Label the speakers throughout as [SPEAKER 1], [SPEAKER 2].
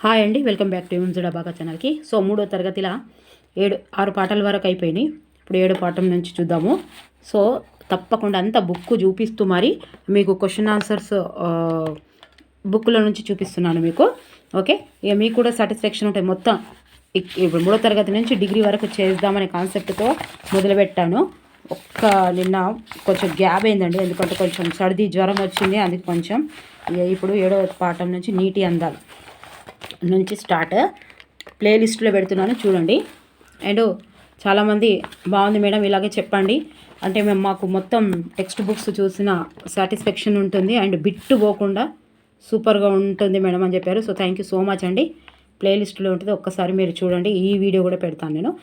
[SPEAKER 1] Hi అండి, welcome back to యూమ్స్ డబాకా ఛానల్కి. So 3వ తరగతిలో 6 పాఠాల వరకు అయిపోయినాయి. ఇప్పుడు 7వ పాఠం నుంచి చూద్దాము. సో తప్పకుండా అంత బుక్ చూపిస్తూ మరి మీకు క్వశ్చన్ ఆన్సర్స్ బుక్లో నుంచి చూపిస్తున్నాను మీకు. ఓకే, ఇక మీకు కూడా సాటిస్ఫాక్షన్ ఉంటాయి. మొత్తం ఇప్పుడు 3వ తరగతి నుంచి డిగ్రీ వరకు చేద్దామనే కాన్సెప్ట్తో మొదలుపెట్టాను. నిన్న కొంచెం గ్యాప్ అయిందండి, ఎందుకంటే కొంచెం సర్ది జ్వరం వచ్చింది. అందుకు కొంచెం ఇప్పుడు 7వ పాఠం నుంచి నీటి అందాలు నుంచి స్టార్ట్ ప్లేలిస్ట్లో పెడుతున్నాను, చూడండి. అండ్ చాలామంది బాగుంది మేడం ఇలాగే చెప్పండి అంటే మాకు మొత్తం టెక్స్ట్ బుక్స్ చూసిన సాటిస్ఫాక్షన్ ఉంటుంది అండ్ బిట్టు పోకుండా సూపర్గా ఉంటుంది మేడం అని చెప్పారు. So thank you so much అండి. ప్లేలిస్ట్లో ఉంటుంది, ఒక్కసారి మీరు చూడండి. ఈ వీడియో కూడా పెడతాను నేను.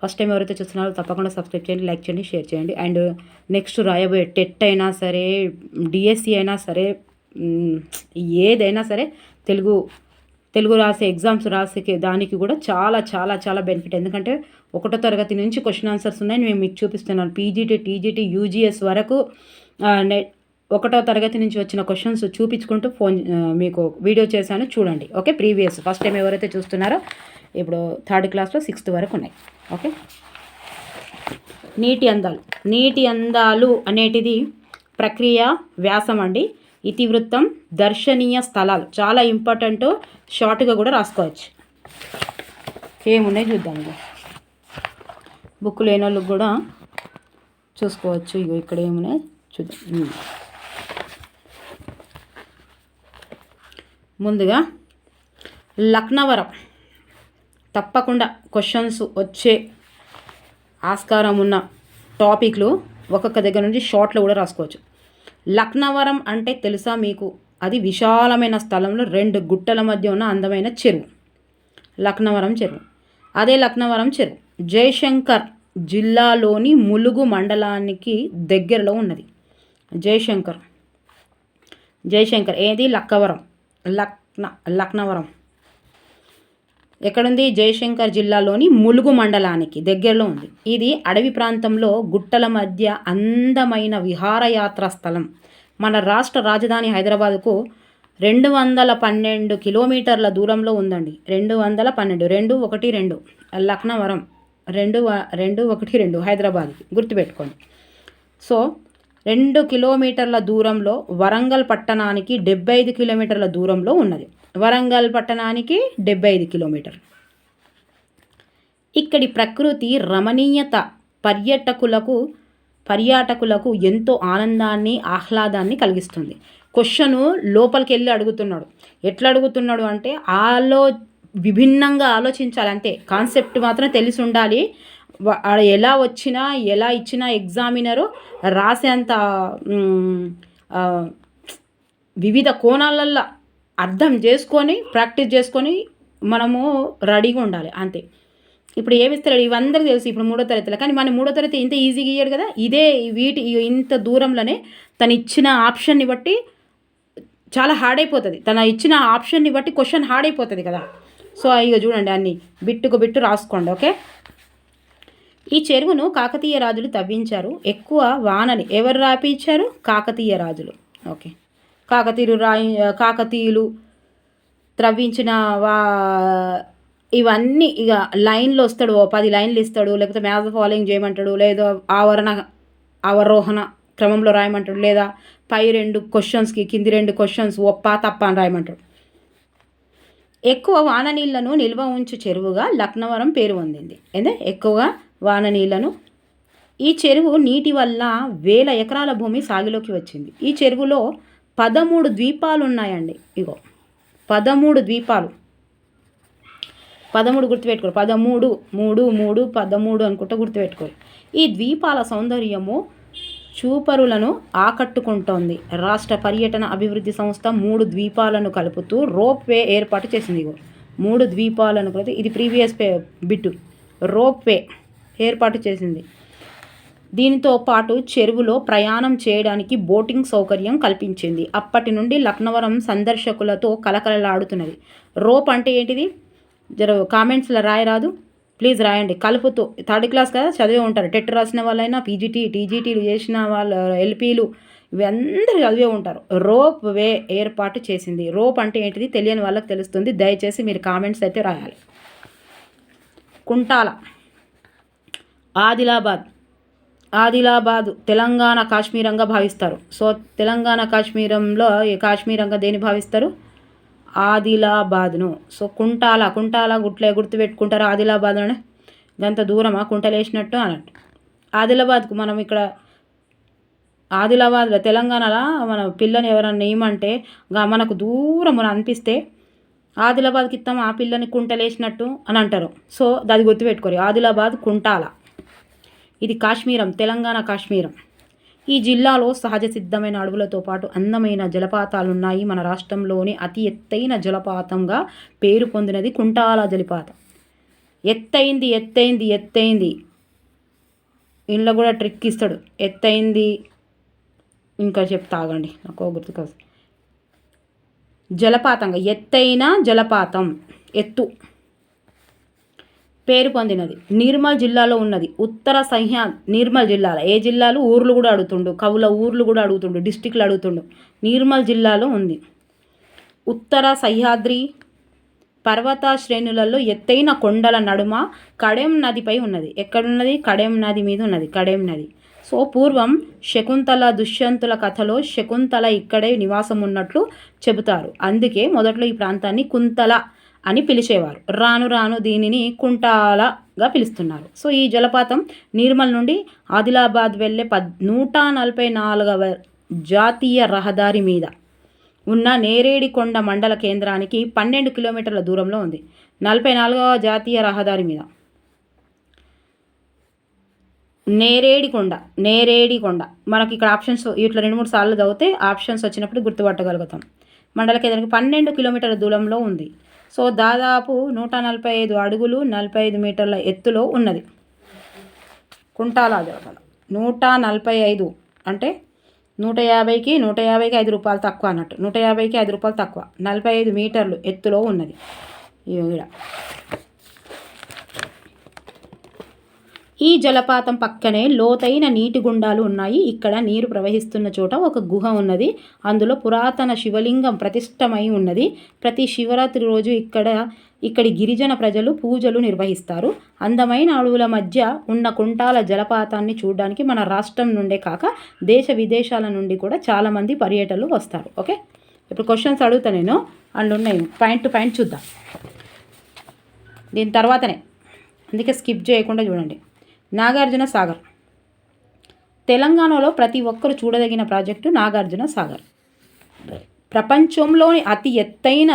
[SPEAKER 1] ఫస్ట్ టైం ఎవరైతే చూస్తున్నారో తప్పకుండా సబ్స్క్రైబ్ చేయండి, లైక్ చేయండి, షేర్ చేయండి. అండ్ నెక్స్ట్ రాయబోయే టెట్ అయినా సరే, డిఎస్సి అయినా సరే, ఏదైనా సరే తెలుగు రాసే ఎగ్జామ్స్ రాసే దానికి కూడా చాలా చాలా చాలా బెనిఫిట్. ఎందుకంటే 1వ తరగతి నుంచి క్వశ్చన్ ఆన్సర్స్ ఉన్నాయి, నేను మీకు చూపిస్తున్నాను. పీజీటీ, టీజీటీ, యూజీఎస్ వరకు 1వ తరగతి నుంచి వచ్చిన క్వశ్చన్స్ చూపించుకుంటూ మీకు వీడియో చేశాను, చూడండి. ఓకే, ప్రీవియస్ ఫస్ట్ టైం ఎవరైతే చూస్తున్నారో ఇప్పుడు 3rd క్లాస్లో 6th వరకు ఉన్నాయి. ఓకే, నీటి అందాలు అనేటిది ప్రక్రియ వ్యాసం అండి. ఇతివృత్తం, దర్శనీయ స్థలాలు చాలా ఇంపార్టెంట్. షార్ట్గా కూడా రాసుకోవచ్చు. ఏమున్నాయి చూద్దాం. బుక్ లేని వాళ్ళకి కూడా చూసుకోవచ్చు. ఇగో ఇక్కడ ఏమున్నాయి చూద్దాం. ముందుగా లక్నవరం తప్పకుండా క్వశ్చన్స్ వచ్చే ఆస్కారం ఉన్న టాపిక్లు ఒక్కొక్క దగ్గర నుంచి షార్ట్లో కూడా రాసుకోవచ్చు. లక్నవరం అంటే తెలుసా మీకు? అది విశాలమైన స్థలంలో 2 గుట్టల మధ్య ఉన్న అందమైన చెరువు, లక్నవరం చెరువు. అదే లక్నవరం చెరువు జయశంకర్ జిల్లాలోని ములుగు మండలానికి దగ్గరలో ఉన్నది. జయశంకర్ ఏది? లక్నవరం ఎక్కడుంది? జయశంకర్ జిల్లాలోని ములుగు మండలానికి దగ్గరలో ఉంది. ఇది అడవి ప్రాంతంలో గుట్టల మధ్య అందమైన విహారయాత్రా స్థలం. మన రాష్ట్ర రాజధాని హైదరాబాద్కు 212 కిలోమీటర్ల దూరంలో ఉందండి. 212 లక్నవరం 212 హైదరాబాద్కి గుర్తుపెట్టుకోండి. సో 2 కిలోమీటర్ల దూరంలో వరంగల్ పట్టణానికి 75 కిలోమీటర్ల దూరంలో ఉన్నది. వరంగల్ పట్టణానికి 75 కిలోమీటర్లు. ఇక్కడి ప్రకృతి రమణీయత పర్యాటకులకు ఎంతో ఆనందాన్ని, ఆహ్లాదాన్ని కలిగిస్తుంది. క్వశ్చను లోపలికి వెళ్ళి అడుగుతున్నాడు. ఎట్లా అడుగుతున్నాడు అంటే విభిన్నంగా ఆలోచించాలి, అంతే. కాన్సెప్ట్ మాత్రం తెలిసి ఉండాలి. ఎలా ఇచ్చినా ఎగ్జామినరు రాసేంత వివిధ కోణాలల్లో అర్థం చేసుకొని ప్రాక్టీస్ చేసుకొని మనము రెడీగా ఉండాలి, అంతే. ఇప్పుడు ఏమిస్తాడు ఇవందరికీ తెలుసు ఇప్పుడు 3వ తరగతిలో, కానీ మన 3వ తరగతి ఇంత ఈజీగా ఇయ్యాడు కదా. ఇంత దూరంలోనే తను ఇచ్చిన ఆప్షన్ని బట్టి చాలా హార్డ్ అయిపోతుంది. తను ఇచ్చిన ఆప్షన్ని బట్టి క్వశ్చన్ హార్డ్ అయిపోతుంది కదా. సో ఇక చూడండి, అన్ని బిట్టుకు బిట్టు రాసుకోండి. ఓకే, ఈ చెరువును కాకతీయ రాజులు తవ్వించారు. ఎక్కువ వానని ఎవరు రాపించారు? కాకతీయ రాజులు. ఓకే, కాకతీయులు త్రవ్వించిన ఇవన్నీ ఇక లైన్లో వస్తాడు. 10 లైన్లు ఇస్తాడు, లేకపోతే మ్యాథ్ ఫాలోయింగ్ చేయమంటాడు, లేదా అవరోహణ క్రమంలో రాయమంటాడు, లేదా పై 2 క్వశ్చన్స్కి కింది 2 క్వశ్చన్స్ ఒప్ప తప్ప అని రాయమంటాడు. ఎక్కువ వాన నీళ్లను నిల్వ ఉంచు చెరువుగా లక్నవరం పేరు పొందింది. ఎక్కువగా వాన నీళ్లను. ఈ చెరువు నీటి వల్ల 1000 ఎకరాల భూమి సాగులోకి వచ్చింది. ఈ చెరువులో 13 ద్వీపాలు ఉన్నాయండి. 13 ద్వీపాలు. 13 గుర్తుపెట్టుకోరు. 13 అనుకుంటా గుర్తుపెట్టుకోరు. ఈ ద్వీపాల సౌందర్యము చూపరులను ఆకట్టుకుంటోంది. రాష్ట్ర పర్యటన అభివృద్ధి సంస్థ 3 ద్వీపాలను కలుపుతూ రోప్ వే ఏర్పాటు చేసింది. 3 ద్వీపాలను కలిపి, ఇది ప్రీవియస్ బిట్టు. రోప్ వే ఏర్పాటు చేసింది. దీనితో పాటు చెరువులో ప్రయాణం చేయడానికి బోటింగ్ సౌకర్యం కల్పించింది. అప్పటి నుండి లక్నవరం సందర్శకులతో కలకలలాడుతున్నది. రోప్ అంటే ఏంటిది? కామెంట్స్లో రాయరాదు, ప్లీజ్ రాయండి. కలుపుతూ 3rd క్లాస్ కదా, చదివే ఉంటారు. టెట్ రాసిన వాళ్ళైనా, పీజీటీ, టీజీటీలు చేసిన వాళ్ళు, ఎల్పీలు ఇవి అందరూ చదివే ఉంటారు. రోప్ వే ఏర్పాటు చేసింది. రోప్ అంటే ఏంటిది తెలియని వాళ్ళకి తెలుస్తుంది. దయచేసి మీరు కామెంట్స్ అయితే రాయాలి. కుంటాల, ఆదిలాబాద్ తెలంగాణ కాశ్మీరంగా భావిస్తారు. సో తెలంగాణ కాశ్మీరంలో కాశ్మీరంగా దేని భావిస్తారు? ఆదిలాబాద్ను. సో కుంటాల గుర్తుపెట్టుకుంటారు ఆదిలాబాద్లోనే. గంత దూరమా కుంటలేసినట్టు అన్నట్టు. ఆదిలాబాద్కు మనం ఇక్కడ ఆదిలాబాద్లో తెలంగాణలో మన పిల్లని ఎవరన్నా ఏమంటే మనకు దూరం అనిపిస్తే ఆదిలాబాద్కి ఇస్తాం ఆ పిల్లని కుంటలేసినట్టు అని అంటారు. సో అది గుర్తుపెట్టుకోరు. ఆదిలాబాద్ కుంటాల. ఇది కాశ్మీరం, తెలంగాణ కాశ్మీరం. ఈ జిల్లాలో సహజ సిద్ధమైన అడవులతో పాటు అందమైన జలపాతాలు ఉన్నాయి. మన రాష్ట్రంలోని అతి ఎత్తైన జలపాతంగా పేరు పొందినది కుంటాల జలపాతం. ఎత్తైంది ఇంట్లో కూడా ట్రిక్ ఇస్తాడు. ఎత్తైంది ఇంకా చెప్తా ఆగండి, నాకు గుర్తుకోదు. జలపాతంగా ఎత్తైన జలపాతం, ఎత్తు పేరు పొందినది. నిర్మల్ జిల్లాలో ఉన్నది. ఉత్తర నిర్మల్ జిల్లాలో ఏ జిల్లాలు ఊర్లు కూడా అడుగుతుండు, కవుల ఊర్లు కూడా అడుగుతుండు, డిస్టిక్లు అడుగుతుండు. నిర్మల్ జిల్లాలో ఉంది. ఉత్తర సహ్యాద్రి పర్వత శ్రేణులలో ఎత్తైన కొండల నడుమ కడెం నదిపై ఉన్నది. ఎక్కడున్నది? కడెం నది మీద ఉన్నది. కడెం నది. సో పూర్వం శకుంతల దుష్యంతుల కథలో శకుంతల ఇక్కడే నివాసం ఉన్నట్లు చెబుతారు. అందుకే మొదట్లో ఈ ప్రాంతాన్ని కుంతల అని పిలిచేవారు. రాను రాను దీనిని కుంటాలగా పిలుస్తున్నారు. సో ఈ జలపాతం నిర్మల్ నుండి ఆదిలాబాద్ వెళ్ళే 144వ జాతీయ రహదారి మీద ఉన్న నేరేడికొండ మండల కేంద్రానికి 12 కిలోమీటర్ల దూరంలో ఉంది. 44వ జాతీయ రహదారి మీద నేరేడికొండ మనకి ఇక్కడ ఆప్షన్స్ ఇట్లా 2-3 సార్లు చదివితే ఆప్షన్స్ వచ్చినప్పుడు గుర్తుపట్టగలుగుతాం. మండల కేంద్రానికి 12 కిలోమీటర్ల దూరంలో ఉంది. సో దాదాపు 145 అడుగులు 45 మీటర్ల ఎత్తులో ఉన్నది కుంటాల జలపాతం. 145 అంటే 150కి 5 రూపాయలు తక్కువ అన్నట్టు. 150కి 5 రూపాయలు తక్కువ. 45 మీటర్లు ఎత్తులో ఉన్నది. ఈ జలపాతం పక్కనే లోతైన నీటి గుండాలు ఉన్నాయి. ఇక్కడ నీరు ప్రవహిస్తున్న చోట ఒక గుహ ఉన్నది. అందులో పురాతన శివలింగం ప్రతిష్టమై ఉన్నది. ప్రతి శివరాత్రి రోజు ఇక్కడి గిరిజన ప్రజలు పూజలు నిర్వహిస్తారు. అందమైన అడవుల మధ్య ఉన్న కుంటాల జలపాతాన్ని చూడడానికి మన రాష్ట్రం నుండే కాక దేశ విదేశాల నుండి కూడా చాలామంది పర్యటనలు వస్తారు. ఓకే, ఇప్పుడు క్వశ్చన్స్ అడుగుతా నేను, అందులో ఉన్నాయి. పాయింట్ టు పాయింట్ చూద్దాం దీని తర్వాతనే, అందుకే స్కిప్ చేయకుండా చూడండి. నాగార్జున సాగర్ తెలంగాణలో ప్రతి ఒక్కరు చూడదగిన ప్రాజెక్టు నాగార్జున సాగర్. ప్రపంచంలోని అతి ఎత్తైన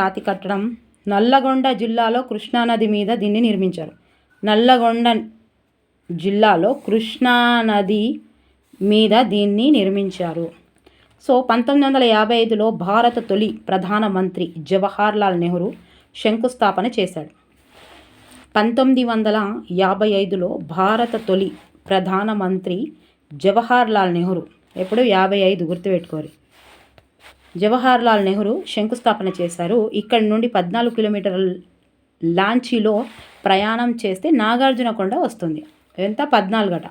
[SPEAKER 1] రాతి కట్టడం నల్లగొండ జిల్లాలో కృష్ణానది మీద దీన్ని నిర్మించారు. నల్లగొండ జిల్లాలో కృష్ణానది మీద దీన్ని నిర్మించారు. సో 1955లో భారత తొలి ప్రధానమంత్రి జవహర్లాల్ నెహ్రూ శంకుస్థాపన చేశాడు. 1955లో భారత తొలి ప్రధానమంత్రి జవహర్లాల్ నెహ్రూ, ఎప్పుడు 55 గుర్తుపెట్టుకోరు, జవహర్లాల్ నెహ్రూ శంకుస్థాపన చేశారు. ఇక్కడి నుండి 14 కిలోమీటర్ల లాంచీలో ప్రయాణం చేస్తే నాగార్జునకొండ వస్తుంది. ఎంత? 14 గట.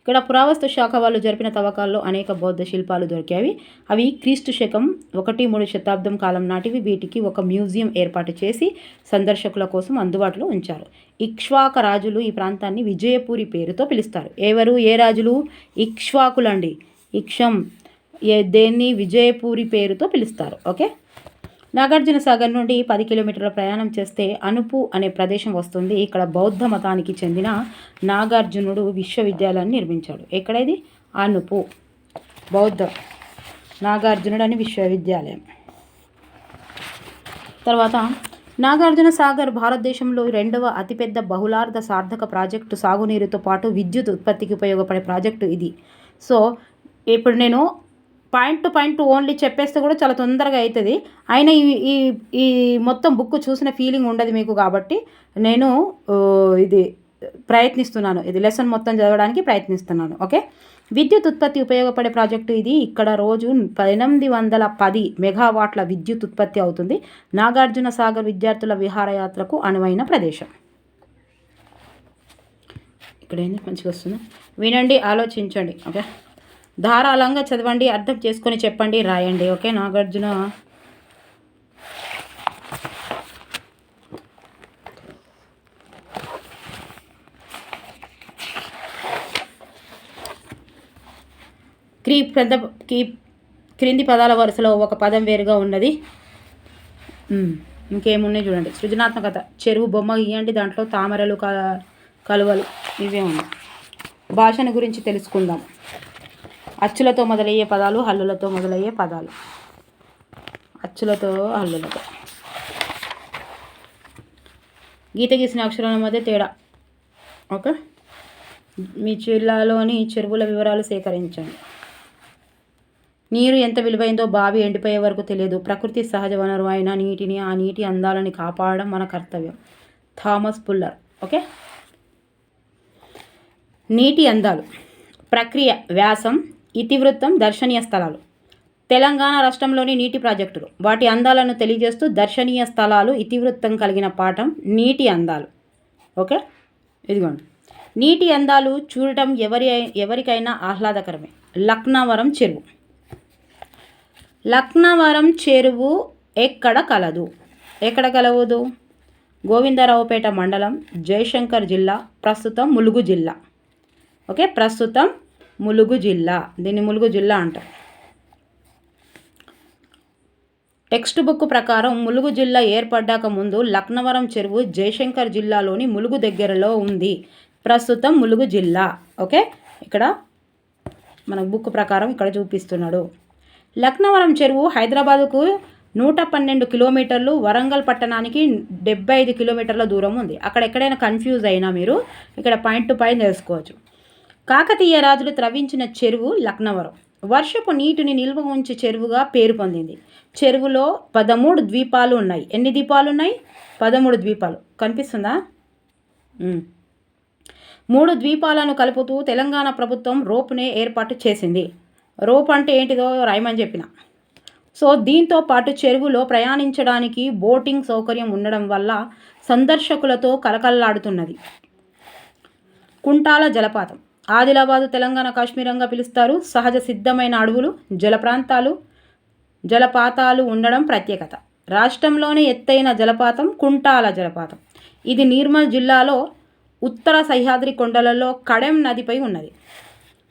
[SPEAKER 1] ఇక్కడ పురావస్తు శాఖ వాళ్ళు జరిపిన తవ్వకాల్లో అనేక బౌద్ధ శిల్పాలు దొరికాయి. అవి క్రీస్తు శకం 1-3 శతాబ్దం కాలం నాటివి. వీటికి ఒక మ్యూజియం ఏర్పాటు చేసి సందర్శకుల కోసం అందుబాటులో ఉంచారు. ఇక్ష్వాక రాజులు ఈ ప్రాంతాన్ని విజయపూరి పేరుతో పిలుస్తారు. ఏ రాజులు? ఇక్ష్వాకులండి. దేన్ని విజయపూరి పేరుతో పిలుస్తారు. ఓకే, నాగార్జున సాగర్ నుండి 10 కిలోమీటర్ల ప్రయాణం చేస్తే అనుపు అనే ప్రదేశం వస్తుంది. ఇక్కడ బౌద్ధ మతానికి చెందిన నాగార్జునుడు విశ్వవిద్యాలయాన్ని నిర్మించాడు. ఎక్కడ ఇది? అనుపు బౌద్ధ నాగార్జునుడు అని విశ్వవిద్యాలయం. తర్వాత నాగార్జున సాగర్ భారతదేశంలో 2వ అతిపెద్ద బహుళార్థ సార్థక ప్రాజెక్టు. సాగునీరుతో పాటు విద్యుత్ ఉత్పత్తికి ఉపయోగపడే ప్రాజెక్టు ఇది. సో ఇప్పుడు నేను పాయింట్ టు పాయింట్ ఓన్లీ చెప్పేస్తే కూడా చాలా తొందరగా అవుతుంది. అయినా ఈ మొత్తం బుక్ చూసిన ఫీలింగ్ ఉండదు మీకు, కాబట్టి నేను ఇది ప్రయత్నిస్తున్నాను, ఇది లెసన్ మొత్తం చదవడానికి ప్రయత్నిస్తున్నాను. ఓకే, విద్యుత్ ఉత్పత్తి ఉపయోగపడే ప్రాజెక్టు ఇది. ఇక్కడ రోజు 810 మెగావాట్ల విద్యుత్ ఉత్పత్తి అవుతుంది. నాగార్జున సాగర్ విద్యార్థుల విహారయాత్రకు అనువైన ప్రదేశం. ఇక్కడేంది మంచిగా వస్తుందా? వినండి, ఆలోచించండి. ఓకే, ధారాళంగా చదవండి, అర్థం చేసుకొని చెప్పండి, రాయండి. ఓకే, నాగార్జున క్రింది పదాల వరుసలో ఒక పదం వేరుగా ఉన్నది. ఇంకేమున్నాయి చూడండి. సృజనాత్మకత, చెరువు బొమ్మ గీయండి, దాంట్లో తామరలు కలువలు ఇవే ఉన్నాయి. భాషను గురించి తెలుసుకుందాం. అచ్చులతో మొదలయ్యే పదాలు, హల్లులతో మొదలయ్యే పదాలు. అచ్చులతో, హల్లులతో. గీత గీసిన అక్షరాల మధ్య తేడా. ఓకే, మీ జిల్లాలోని చెరువుల వివరాలు సేకరించండి. నీరు ఎంత విలువైందో బావి ఎండిపోయే వరకు తెలియదు. ప్రకృతి సహజ వనరు అయిన నీటిని, ఆ నీటి అందాలని కాపాడడం మన కర్తవ్యం. Thomas puller. ఓకే, నీటి అందాలు. ప్రక్రియ, వ్యాసం, ఇతివృత్తం, దర్శనీయ స్థలాలు. తెలంగాణ రాష్ట్రంలోని నీటి ప్రాజెక్టులు, వాటి అందాలను తెలియజేస్తూ దర్శనీయ స్థలాలు, ఇతివృత్తం కలిగిన పాఠం నీటి అందాలు. ఓకే, ఇదిగోండి. నీటి అందాలు చూడటం ఎవరికైనా ఆహ్లాదకరమే. లక్నవరం చెరువు. లక్నవరం చెరువు ఎక్కడ కలదు? ఎక్కడ కలవదు? గోవిందరావుపేట మండలం, జయశంకర్ జిల్లా, ప్రస్తుతం ములుగు జిల్లా. ఓకే, ప్రస్తుతం ములుగు జిల్లా. దీన్ని ములుగు జిల్లా అంటారు. టెక్స్ట్ బుక్ ప్రకారం ములుగు జిల్లా ఏర్పడ్డాక ముందు లక్నవరం చెరువు జయశంకర్ జిల్లాలోని ములుగు దగ్గరలో ఉంది. ప్రస్తుతం ములుగు జిల్లా. ఓకే, ఇక్కడ మన బుక్ ప్రకారం ఇక్కడ చూపిస్తున్నాడు. లక్నవరం చెరువు హైదరాబాదుకు 112 కిలోమీటర్లు, వరంగల్ పట్టణానికి 75 కిలోమీటర్ల దూరం ఉంది. అక్కడ ఎక్కడైనా కన్ఫ్యూజ్ అయినా మీరు ఇక్కడ పాయింట్ టు పాయింట్ తెలుసుకోవచ్చు. కాకతీయ రాజులు త్రవ్వించిన చెరువు లక్నవరం. వర్షపు నీటిని నిల్వ ఉంచే చెరువుగా పేరు పొందింది. చెరువులో 13 ద్వీపాలు ఉన్నాయి. ఎన్ని ద్వీపాలు ఉన్నాయి? 13 ద్వీపాలు. కనిపిస్తుందా? 3 ద్వీపాలను కలుపుతూ తెలంగాణ ప్రభుత్వం రోప్నే ఏర్పాటు చేసింది. రోప్ అంటే ఏంటిదో రాయమని చెప్పిన. సో దీంతో పాటు చెరువులో ప్రయాణించడానికి బోటింగ్ సౌకర్యం ఉండడం వల్ల సందర్శకులతో కలకల్లాడుతున్నది. కుంటాల జలపాతం. ఆదిలాబాదు తెలంగాణ కాశ్మీరంగా పిలుస్తారు. సహజ సిద్ధమైన అడవులు, జలపాతాలు ఉండడం ప్రత్యేకత. రాష్ట్రంలోని ఎత్తైన జలపాతం కుంటాల జలపాతం. ఇది నిర్మల్ జిల్లాలో ఉత్తర సహ్యాద్రి కొండలలో కడెం నదిపై ఉన్నది.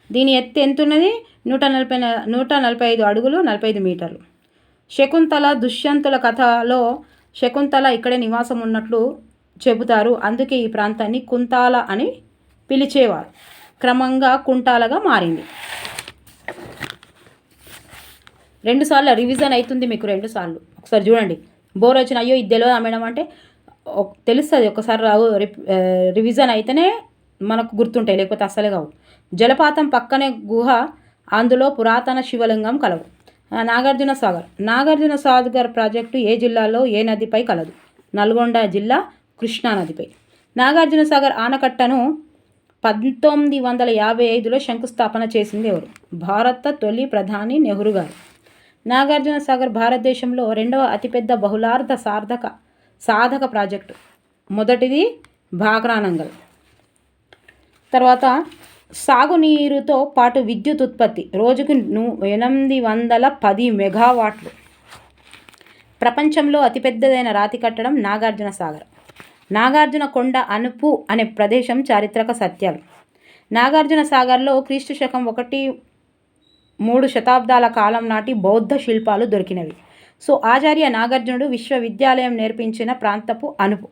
[SPEAKER 1] దీని ఎత్తు ఎంతున్నది? 145 అడుగులు, 45 మీటర్లు. శకుంతల దుష్యంతుల కథలో శకుంతల ఇక్కడే నివాసం ఉన్నట్లు చెబుతారు. అందుకే ఈ ప్రాంతాన్ని కుంతాల అని పిలిచేవారు. క్రమంగా కుంటాలగా మారింది. 2 సార్లు రివిజన్ అవుతుంది మీకు. 2 సార్లు ఒకసారి చూడండి. బోర్ వచ్చిన అయ్యో ఇది తెలియదా మేడం అంటే తెలుస్తుంది. ఒకసారి రివిజన్ అయితేనే మనకు గుర్తుంటాయి, లేకపోతే అస్సలే కావు. జలపాతం పక్కనే గుహ, అందులో పురాతన శివలింగం కలవు. నాగార్జున సాగర్ ప్రాజెక్టు ఏ జిల్లాలో ఏ నదిపై కలదు? నల్గొండ జిల్లా, కృష్ణా నదిపై. నాగార్జున సాగర్ ఆనకట్టను 1955లో శంకుస్థాపన చేసింది ఎవరు? భారత తొలి ప్రధాని నెహ్రూ గారు. నాగార్జున సాగర్ భారతదేశంలో 2వ అతిపెద్ద బహుళార్థ సాధక ప్రాజెక్టు. మొదటిది భాక్రానంగల్. తర్వాత సాగునీరుతో పాటు విద్యుత్ ఉత్పత్తి రోజుకు 810 మెగావాట్లు. ప్రపంచంలో అతిపెద్దదైన రాతి కట్టడం నాగార్జున సాగర్. నాగార్జున కొండ అనుపు అనే ప్రదేశం చారిత్రక సత్యాలు. నాగార్జున సాగర్లో క్రీస్తు శకం 1-3 శతాబ్దాల కాలం నాటి బౌద్ధ శిల్పాలు దొరికినవి. సో ఆచార్య నాగార్జునుడు విశ్వవిద్యాలయం నేర్పించిన ప్రాంతపు అనుపు.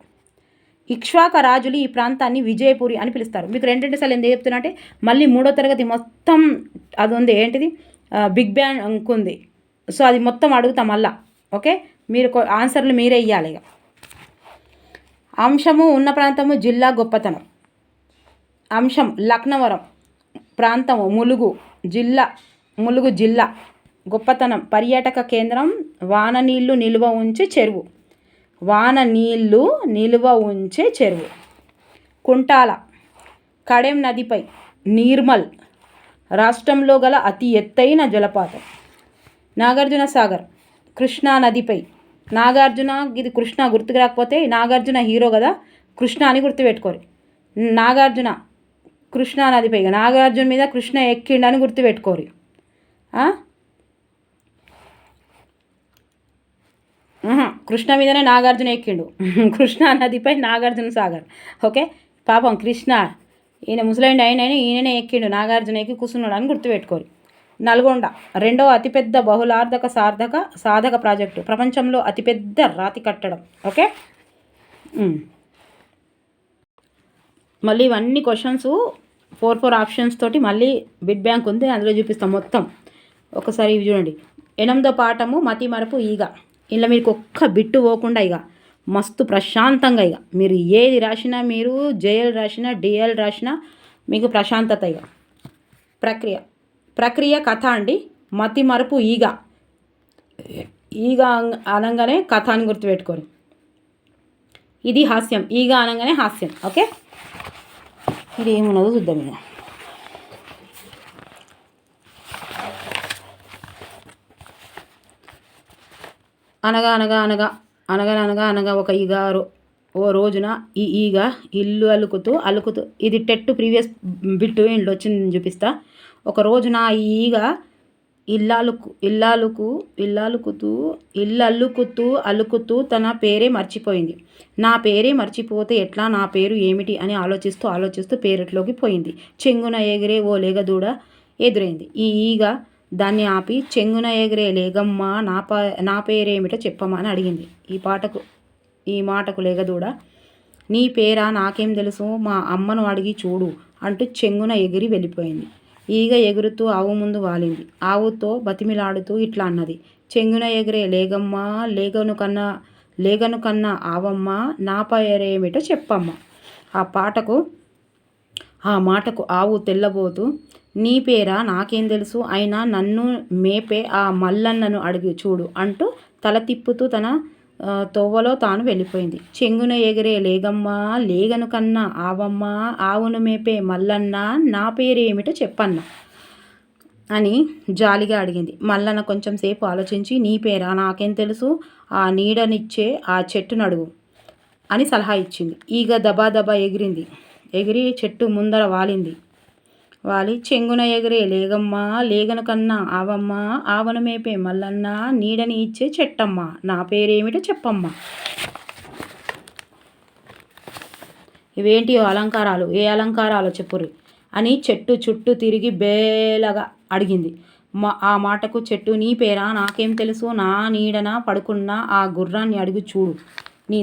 [SPEAKER 1] ఇక్ష్వాక రాజులు ఈ ప్రాంతాన్ని విజయపురి అని పిలుస్తారు. మీకు 2 సార్లు ఎందుకు చెప్తున్నా అంటే మళ్ళీ 3వ తరగతి మొత్తం అది ఉంది. ఏంటిది? బిగ్ బ్యాంగ్ ఉంది. సో అది మొత్తం అడుగుతాం మళ్ళా. ఓకే, మీరు ఆన్సర్లు మీరే ఇవ్వాలి. ఇక అంశము ఉన్న ప్రాంతము, జిల్లా గొప్పతనం. అంశం లక్నవరం ప్రాంతము, ములుగు జిల్లా. గొప్పతనం పర్యాటక కేంద్రం, వాననీళ్లు నిల్వ ఉంచే చెరువు. కుంటాల కడెం నదిపై, నిర్మల్ రాష్ట్రంలో గల అతి ఎత్తైన జలపాతం. నాగార్జున సాగర్ కృష్ణా నదిపై. నాగార్జున, ఇది కృష్ణ గుర్తుకు రాకపోతే నాగార్జున హీరో కదా, కృష్ణ అని గుర్తుపెట్టుకోరు. నాగార్జున కృష్ణా నదిపై నాగార్జున మీద కృష్ణ ఎక్కిండని గుర్తుపెట్టుకోరు. కృష్ణ మీదనే నాగార్జున ఎక్కిండు. కృష్ణా నదిపై నాగార్జున సాగర్. ఓకే, పాపం కృష్ణ ఈయన ముసలైండి అయినని ఈయననే ఎక్కిండు, నాగార్జున ఎక్కి కూర్చున్నాడు అని గుర్తుపెట్టుకోరు. నల్గొండ రెండవ అతిపెద్ద బహుళార్థక సాధక ప్రాజెక్టు, ప్రపంచంలో అతిపెద్ద రాతి కట్టడం. ఓకే, మళ్ళీ ఇవన్నీ క్వశ్చన్స్ 4 ఆప్షన్స్ తోటి మళ్ళీ బిడ్ బ్యాంక్ ఉంది, అందులో చూపిస్తాం మొత్తం. ఒకసారి ఇవి చూడండి. 8వ పాఠము మతి మరపు ఈగ. ఇలా మీకు ఒక్క బిట్టు పోకుండా ఇక మస్తు ప్రశాంతంగా ఇక మీరు ఏది రాసినా, మీరు జేఎల్ రాసినా డిఎల్ రాసినా మీకు ప్రశాంతత. ఇక ప్రక్రియ కథ అండి. మతి మరపు ఈగ అనగానే కథ అని గుర్తుపెట్టుకోరు. ఇది హాస్యం, ఈగ అనగానే హాస్యం. ఓకే, ఇది ఏమున్నదో చూద్దాం. ఇక అనగా ఒక ఈగ ఓ రోజున ఈ ఈగ ఇల్లు అలుకుతూ ఇది టెట్ ప్రీవియస్ బిట్టు ఇంట్లో వచ్చింది చూపిస్తా. ఒక రోజున ఈ ఈగ అల్లుకుతూ తన పేరే మర్చిపోయింది. నా పేరే మర్చిపోతే ఎట్లా, నా పేరు ఏమిటి అని ఆలోచిస్తూ పేరట్లోకి పోయింది. చెంగున ఎగిరే ఓ లేగదూడ ఎదురైంది. ఈ ఈగ దాన్ని ఆపి, చెంగున ఎగిరే లేగమ్మ, నా పేరేమిటో చెప్పమ్మా అని అడిగింది. ఈ మాటకు లేగదూడ, నీ పేరా నాకేం తెలుసు, మా అమ్మను అడిగి చూడు అంటూ చెంగున ఎగిరి వెళ్ళిపోయింది. ఈగ ఎగురుతూ ఆవు ముందు వాలింది. ఆవుతో బతిమిలాడుతూ ఇట్లా అన్నది, చెంగున ఎగిరే లేగమ్మ, లేగను కన్నా ఆవమ్మ, నా పేరేమిటో చెప్పమ్మ. ఆ మాటకు ఆవు తెల్లబోతూ, నీ పేరా నాకేం తెలుసు, అయినా నన్ను మేపే ఆ మల్లన్నను అడిగి చూడు అంటూ తల తిప్పుతూ తన తోవలో తాను వెళ్ళిపోయింది. చెంగున ఎగిరే లేగమ్మ, లేగను కన్నా ఆవమ్మ, ఆవును మేపే మల్లన్న, నా పేరేమిటో చెప్పన్న అని జాలిగా అడిగింది. మల్లన్న కొంచెం సేపు ఆలోచించి, నీ పేరా నాకేం తెలుసు, ఆ నీడనిచ్చే ఆ చెట్టును అడుగు అని సలహా ఇచ్చింది. ఈగ దబాదబా ఎగిరి చెట్టు ముందర వాలి, చెంగున ఎగిరే లేగమ్మ, లేగను కన్నా ఆవమ్మ, ఆవను మేపే మల్లన్న, నీడని ఇచ్చే చెట్టమ్మ, నా పేరేమిటో చెప్పమ్మ. ఇవేంటి అలంకారాలు, ఏ అలంకారాలు చెప్పుర్రి అని చెట్టు చుట్టూ తిరిగి బేలగా అడిగింది. ఆ మాటకు చెట్టు, నీ పేరా నాకేం తెలుసు, నా నీడన పడుకున్న ఆ గుర్రాన్ని అడుగు చూడు నీ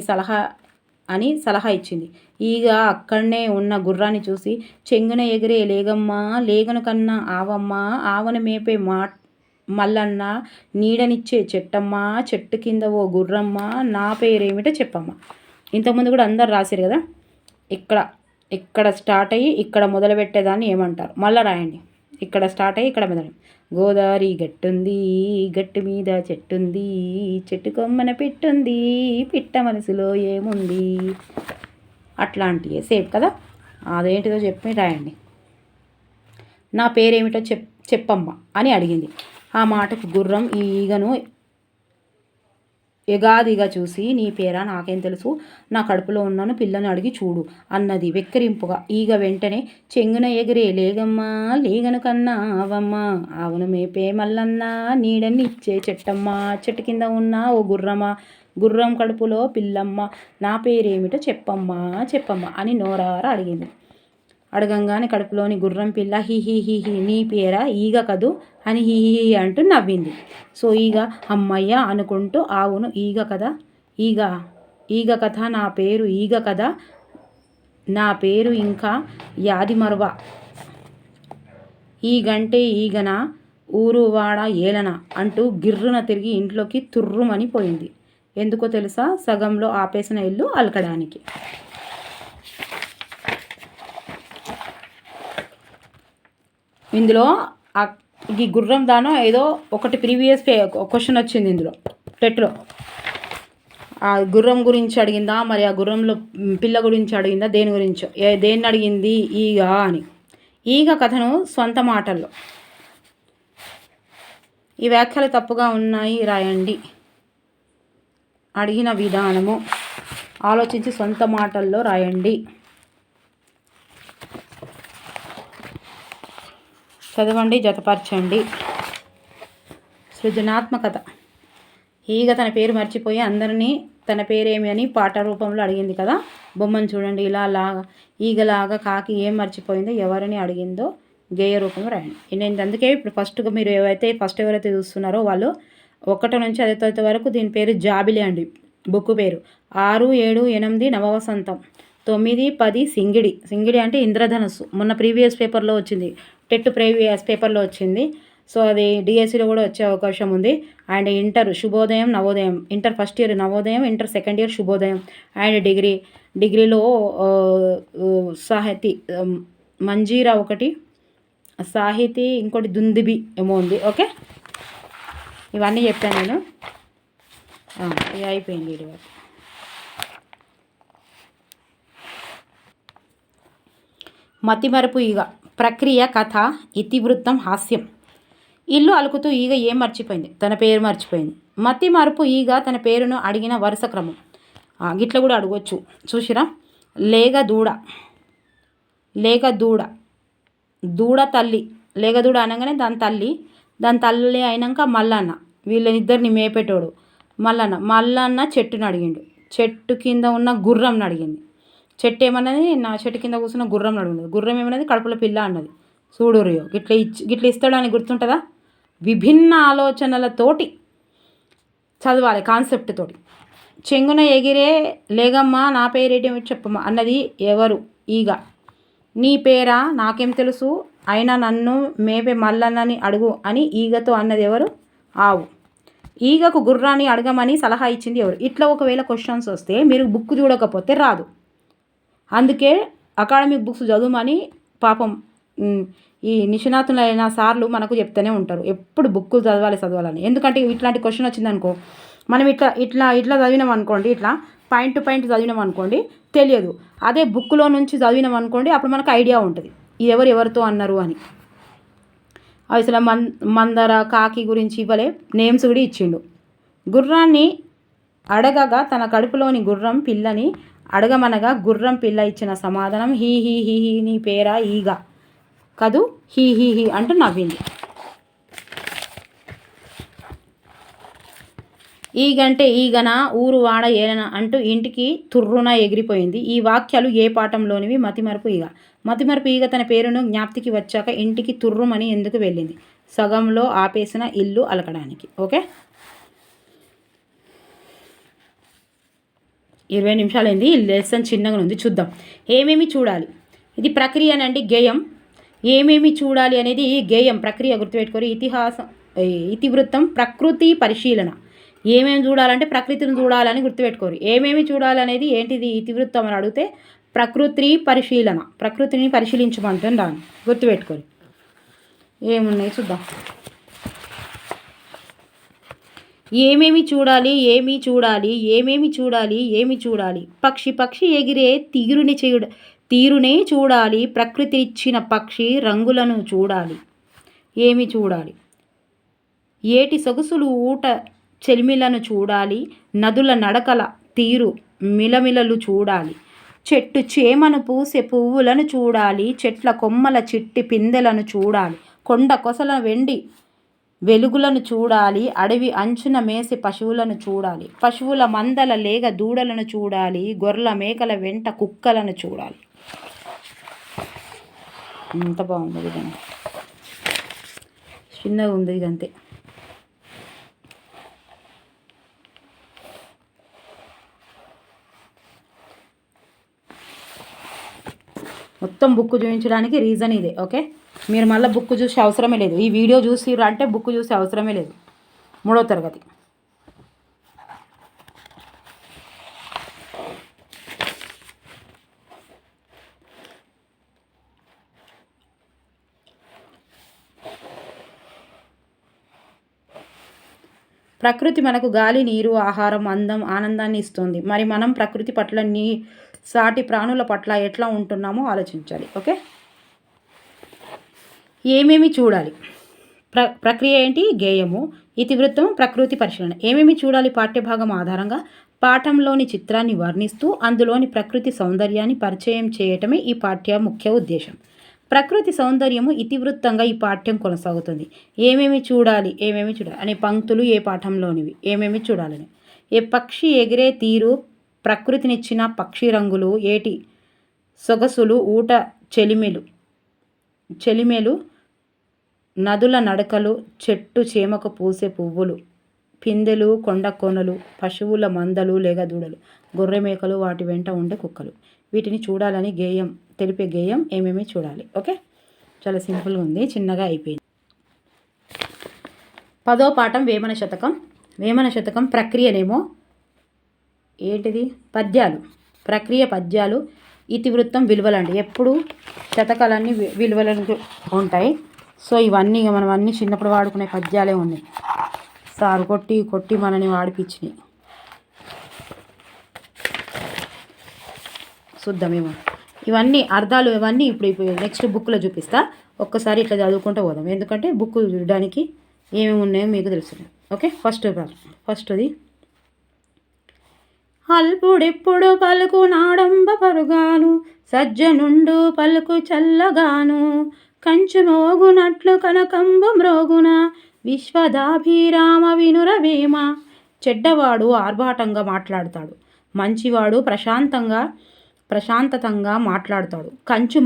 [SPEAKER 1] సలహా ఇచ్చింది. ఈగ అక్కడనే ఉన్న గుర్రాన్ని చూసి, చెంగున ఎగిరే లేగమ్మ, లేగను కన్నా ఆవమ్మ, ఆవను మేపే మల్లన్న, నీడనిచ్చే చెట్టమ్మ, చెట్టు కింద ఓ గుర్రమ్మ, నా పేరేమిటో చెప్పమ్మ. ఇంతకుముందు కూడా అందరు రాశారు కదా. ఇక్కడ స్టార్ట్ అయ్యి ఇక్కడ మొదలు పెట్టేదాన్ని ఏమంటారు మళ్ళీ రాయండి. ఇక్కడ స్టార్ట్ అయ్యి ఇక్కడ మొదలు. గోదావరి గట్టుంది, గట్టు మీద చెట్టుంది, చెట్టు కొమ్మన పెట్టుంది, పిట్ట మనసులో ఏముంది, అట్లాంటివి సేఫ్ కదా. అదేంటిదో చెప్పి రాయండి. నా పేరేమిటో చెప్పమ్మ అని అడిగింది. ఆ మాటకు గుర్రం ఈ ఈగను ఎగాదిగా చూసి, నీ పేరా నాకేం తెలుసు, నా కడుపులో ఉన్నాను, పిల్లని అడిగి చూడు అన్నది వెక్కిరింపుగా. ఈగ వెంటనే, చెంగున ఎగిరే లేగమ్మ, లేగను కన్నా ఆవమ్మ, ఆవును మేపే మల్లన్న, నీడని ఇచ్చే చెట్టమ్మ, చెట్టు కింద ఉన్న ఓ గుర్రం కడుపులో పిల్లమ్మ, నా పేరేమిటో చెప్పమ్మా అని నోరారా అడిగింది. అడగంగానే కడుపులోని గుర్రం పిల్ల హీ నీ పేరా ఈగ కదూ అని హీ అంటూ నవ్వింది. సో ఈగ అమ్మయ్య అనుకుంటూ, ఆవును ఈగ కథ, నా పేరు ఈగ కదా, నా పేరు ఇంకా యాదిమరువ, ఈగంటే ఈగన, ఊరువాడ ఏలన అంటూ గిర్రున తిరిగి ఇంట్లోకి తుర్రుమని పోయింది. ఎందుకో తెలుసా, సగంలో ఆపేసిన ఇల్లు అలకడానికి. ఇందులో ఈ గుర్రం దానో ఏదో ఒకటి ప్రీవియస్ క్వశ్చన్ వచ్చింది ఇందులో టెట్లో. ఆ గుర్రం గురించి అడిగిందా, మరి ఆ గుర్రంలో పిల్ల గురించి అడిగిందా, దేని గురించో దేన్ని అడిగింది ఈగ అని. ఈగ కథను స్వంత మాటల్లో. ఈ వ్యాఖ్యలు తప్పుగా ఉన్నాయి రాయండి. అడిగిన విధానము ఆలోచించి సొంత మాటల్లో రాయండి. చదవండి, జతపరచండి. సృజనాత్మకత. ఈగ తన పేరు మర్చిపోయి అందరినీ తన పేరేమి అని పాట రూపంలో అడిగింది కదా. బొమ్మను చూడండి. లాగా ఈగలాగా కాకి ఏం మర్చిపోయిందో ఎవరిని అడిగిందో గేయ రూపంలో రాయండి. నేను అందుకే ఇప్పుడు మీరు ఎవరైతే చూస్తున్నారో వాళ్ళు 1 నుంచి 5వ తరగతి వరకు దీని పేరు జాబిలి అండి. బుక్ పేరు 6, 7, 8 నవవసంతం, 9, 10 సింగిడి. సింగిడి అంటే ఇంద్రధనస్సు. మొన్న ప్రీవియస్ పేపర్లో వచ్చింది, టెట్ ప్రీవియస్ పేపర్లో వచ్చింది. సో అది డిఎస్సిలో కూడా వచ్చే అవకాశం ఉంది. And inter Shubhodayam, Navodayam. Inter first year Navodayam, inter second year Shubhodayam. And డిగ్రీలో సాహితీ మంజీరా ఒకటి, సాహితీ ఇంకోటి దుందిబి ఏమో ఉంది. ఓకే, ఇవన్నీ చెప్పాను నేను. ఇది అయిపోయింది. ఇది మతిమరుపు ఈగ. ప్రక్రియ, కథ, ఇతివృత్తం, హాస్యం. ఇల్లు అలుకుతూ ఈగ ఏం మర్చిపోయింది? తన పేరు మర్చిపోయింది. మతి మరుపు ఈగ తన పేరును అడిగిన వరుస క్రమం. గిట్ల కూడా అడగొచ్చు, చూసిరా. లేగదూడ, దూడ తల్లి. లేగదూడ అనగానే దాని తల్లి అయినాక మల్లన్న, వీళ్ళనిద్దరిని మేపేటోడు మల్లన్న చెట్టును అడిగిండు. చెట్టు కింద ఉన్న గుర్రంని అడిగింది. చెట్టు ఏమన్నది? నా చెట్టు కింద కూర్చున్న గుర్రం అడిగింది. గుర్రం ఏమన్నది? కడుపులో పిల్ల అన్నది. చూడురియో గిట్ల ఇస్తాడు అని గుర్తుంటుందా? విభిన్న ఆలోచనలతోటి చదవాలి, కాన్సెప్ట్ తోటి. చెంగున ఎగిరే లేగమ్మ నా పేరేటి చెప్పమ్మా అన్నది ఎవరు? ఈగ. నీ పేరా? నాకేం తెలుసు, అయినా నన్ను మేపే మల్లన్నని అడుగు అని ఈగతో అన్నది ఎవరు? ఆవు. ఈగకు గుర్రాన్ని అడగమని సలహా ఇచ్చింది ఎవరు? ఇట్లా ఒకవేళ క్వశ్చన్స్ వస్తే మీరు బుక్ చూడకపోతే రాదు. అందుకే అకాడమిక్ బుక్స్ చదువుమని పాపం ఈ నిష్ణాతులైన సార్లు మనకు చెప్తూనే ఉంటారు, ఎప్పుడు బుక్కులు చదవాలని. ఎందుకంటే ఇట్లాంటి క్వశ్చన్ వచ్చిందనుకో, మనం ఇట్లా చదివినాం అనుకోండి, ఇట్లా పాయింట్ టు పాయింట్ చదివినాం అనుకోండి, తెలియదు. అదే బుక్లో నుంచి చదివినాం అనుకోండి, అప్పుడు మనకు ఐడియా ఉంటుంది ఇది ఎవరితో అన్నారు అని. అసలు మందర, కాకి గురించి ఇవ్వలే, నేమ్స్ కూడా ఇచ్చిండు. గుర్రాన్ని అడగగా తన కడుపులోని గుర్రం పిల్లని అడగమనగా గుర్రం పిల్ల ఇచ్చిన సమాధానం హీ హీ హీ హీ నీ పేరా ఈగ కదూ, హీ హీ హీ అంటూ నవ్వింది. ఈగంటే ఈగన, ఊరు వాడ ఏలన అంటూ ఇంటికి తుర్రున ఎగిరిపోయింది. ఈ వాక్యాలు ఏ పాఠంలోనివి? మతిమరుపు ఈగ. మతిమరుపు ఈగ తన పేరును జ్ఞాప్తికి వచ్చాక ఇంటికి తుర్రుమని ఎందుకు వెళ్ళింది? సగంలో ఆపేసిన ఇల్లు అలకడానికి. ఓకే, 20 నిమిషాలైంది. లెసన్ చిన్నగా ఉంది, చూద్దాం. ఏమేమి చూడాలి? ఇది ప్రక్రియనండి, గేయం. ఏమేమి చూడాలి అనేది గేయం, ప్రక్రియ గుర్తుపెట్టుకోరు. ఇతివృత్తం ప్రకృతి పరిశీలన. ఏమేమి చూడాలంటే ప్రకృతిని చూడాలని గుర్తుపెట్టుకోరు. ఏమేమి చూడాలనేది ఏంటిది? ఇతివృత్తం అని అడిగితే ప్రకృతి పరిశీలన, ప్రకృతిని పరిశీలించమంటుంది దాన్ని గుర్తుపెట్టుకోరు. ఏమున్నాయి చూద్దాం. ఏమేమి చూడాలి? ఏమి చూడాలి? పక్షి ఎగిరే తీరునే చూడాలి. ప్రకృతి ఇచ్చిన పక్షి రంగులను చూడాలి. ఏమి చూడాలి? ఏటి సొగసులు ఊట చెలిమిలను చూడాలి. నదుల నడకల తీరు మిలమిలలు చూడాలి. చెట్టు చేమను పూసే పువ్వులను చూడాలి. చెట్ల కొమ్మల చిట్టి పిందెలను చూడాలి. కొండ కొసల వెండి వెలుగులను చూడాలి. అడవి అంచున మేసే పశువులను చూడాలి. పశువుల మందల లేగ దూడలను చూడాలి. గొర్రెల మేకల వెంట కుక్కలను చూడాలి. ఎంత బాగుంది విధంగా, చిన్నగా ఉంది ఇదంతే. మొత్తం బుక్ చూపించడానికి రీజన్ ఇదే. ఓకే, మీరు మళ్ళీ బుక్ చూసే అవసరమే లేదు. ఈ వీడియో చూసిర్రు అంటే బుక్ చూసే అవసరమే లేదు. 3వ తరగతి. ప్రకృతి మనకు గాలి, నీరు, ఆహారం, అందం, ఆనందాన్ని ఇస్తుంది. మరి మనం ప్రకృతి పట్ల, సాటి ప్రాణుల పట్ల ఎట్లా ఉంటున్నామో ఆలోచించాలి. ఓకే, ఏమేమి చూడాలి? ప్రక్రియ ఏంటి? గేయము. ఇతివృత్తం ప్రకృతి పరిశీలన. ఏమేమి చూడాలి? పాఠ్యభాగం ఆధారంగా పాఠంలోని చిత్రాన్ని వర్ణిస్తూ అందులోని ప్రకృతి సౌందర్యాన్ని పరిచయం చేయటమే ఈ పాఠ్య ముఖ్య ఉద్దేశం. ప్రకృతి సౌందర్యము ఇతివృత్తంగా ఈ పాఠ్యం కొనసాగుతుంది. ఏమేమి చూడాలి అనే పంక్తులు ఏ పాఠంలోనివి, ఏమేమి చూడాలని. ఏ పక్షి ఎగిరే తీరు, ప్రకృతినిచ్చిన పక్షి రంగులు, ఏటి సొగసులు, ఊట చెలిమెలు, నదుల నడకలు, చెట్టు చేమకు పూసే పువ్వులు, పిందెలు, కొండ కొనలు, పశువుల మందలు లేక దూడలు, గొర్రె మేకలు, వాటి వెంట ఉండే కుక్కలు. వీటిని చూడాలని తెలిపే గేయం ఏమేమి చూడాలి. ఓకే, చాలా సింపుల్గా ఉంది, చిన్నగా అయిపోయింది. 10వ పాఠం వేమన శతకం. వేమన శతకం ప్రక్రియనేమో ఏంటిది, పద్యాలు. ప్రక్రియ పద్యాలు. ఇతివృత్తం విలువలండి. ఎప్పుడు శతకాలన్నీ విలువలు ఉంటాయి. సో ఇవన్నీ మనం అన్నీ చిన్నప్పుడు వాడుకునే పద్యాలే ఉన్నాయి. సారు కొట్టి మనని వాడిపించినాయి. చూద్దామేమో ఇవన్నీ అర్థాలు, ఇవన్నీ ఇప్పుడు నెక్స్ట్ బుక్లో చూపిస్తా. ఒక్కసారి ఇట్లా చదువుకుంటూ పోదాం, ఎందుకంటే బుక్ చూడడానికి ఏమేమి ఉన్నాయో మీకు తెలుస్తుంది. ఓకే, ఫస్ట్ది అల్పుడెప్పుడు పలుకు నాడంబ పరుగాను, సజ్జనుండు పలుకు చల్లగాను, కంచు మోగునట్లు కనకంబు మ్రోగున, విశ్వదాభిరామ వినురవేమ. చెడ్డవాడు ఆర్భాటంగా మాట్లాడతాడు, మంచివాడు ప్రశాంతతంగా మాట్లాడతాడు. కంచు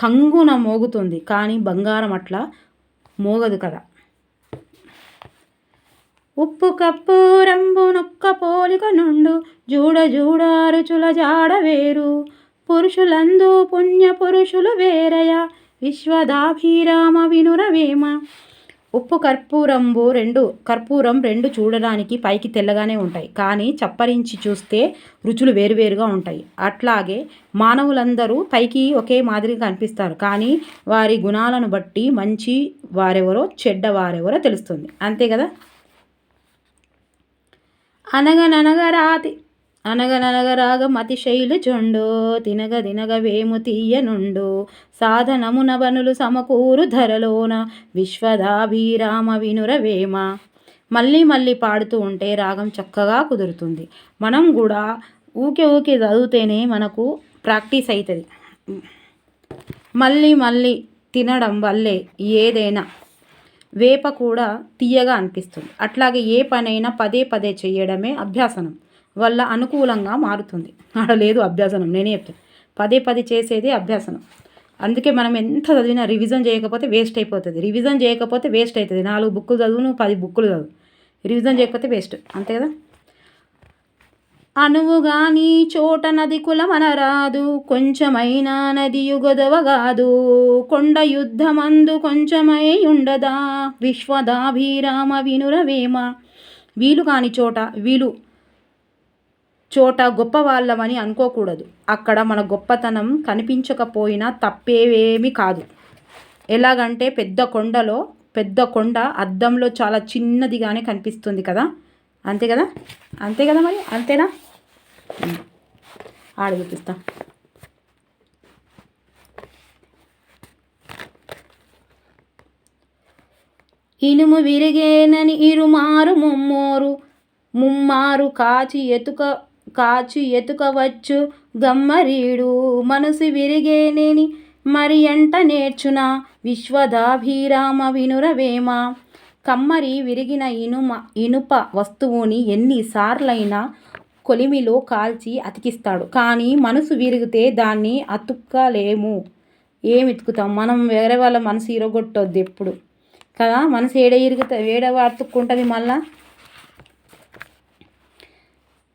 [SPEAKER 1] కంగున మోగుతుంది, కానీ బంగారం అట్లా మోగదు కదా. ఉప్పు కప్పు రంబు నొక్క పోలిక నుండు, జూడ రుచుల జాడ వేరు, పురుషులందు పుణ్య పురుషులు వేరయ, విశ్వదాభిరామ వినురవేమ. ఉప్పు కర్పూరం రెండు చూడడానికి పైకి తెల్లగానే ఉంటాయి, కానీ చప్పరించి చూస్తే రుచులు వేరువేరుగా ఉంటాయి. అట్లాగే మానవులందరూ పైకి ఒకే మాదిరిగా కనిపిస్తారు, కానీ వారి గుణాలను బట్టి మంచి వారెవరో చెడ్డ వారెవరో తెలుస్తుంది. అంతే కదా. అనగనగరాగం అతిశైలు జొండు, తినగ వేము తీయనుండు, సాధనమున బనులు సమకూరు ధరలోన, విశ్వదాభిరామ వినురవేమ. మళ్ళీ మళ్ళీ పాడుతూ ఉంటే రాగం చక్కగా కుదురుతుంది. మనం కూడా ఊకే చదివితేనే మనకు ప్రాక్టీస్ అవుతుంది. మళ్ళీ తినడం వల్లే ఏదైనా వేప కూడా తీయగా అనిపిస్తుంది. అట్లాగే ఏ పనైనా పదే చేయడమే అభ్యాసనం వల్ల అనుకూలంగా మారుతుంది. లేదు అభ్యాసనం, నేనే చెప్తాను, పదే చేసేది అభ్యాసనం. అందుకే మనం ఎంత చదివినా రివిజన్ చేయకపోతే వేస్ట్ అయిపోతుంది. 4 బుక్కులు చదువు, 10 బుక్కులు చదువు, రివిజన్ చేయకపోతే వేస్ట్, అంతే కదా. అనువుగాని చోట నది కులమనరాదు, కొంచెమైనా నదియు గొదవగాదు, కొండ యుద్ధమందు కొంచెమై ఉండదా, విశ్వదాభిరామ వినురవేమ. వీలు కాని చోట గొప్పవాళ్ళమని అనుకోకూడదు. అక్కడ మన గొప్పతనం కనిపించకపోయినా తప్పేమీ కాదు. ఎలాగంటే పెద్ద కొండ అద్దంలో చాలా చిన్నదిగానే కనిపిస్తుంది కదా. అంతే కదా మరి, అంతేనా. ఆడ చూపిస్తా. ఇనుము విరిగేనని ఇరుమారు ముమ్మారు కాచి ఎతుకవచ్చు గమ్మరీడు, మనసు విరిగేనేని మరి ఎంట నేర్చున, విశ్వదాభిరామ వినురవేమ. కమ్మరి విరిగిన ఇనుప వస్తువుని ఎన్నిసార్లైనా కొలిమిలో కాల్చి అతికిస్తాడు, కానీ మనసు విరిగితే దాన్ని అతుక్కలేము. ఏమితుకుతాం మనం? వేరే వాళ్ళ మనసు ఇరగొట్టొద్దు ఎప్పుడు కదా. మనసు ఏడ అతుక్కుంటుంది మళ్ళా.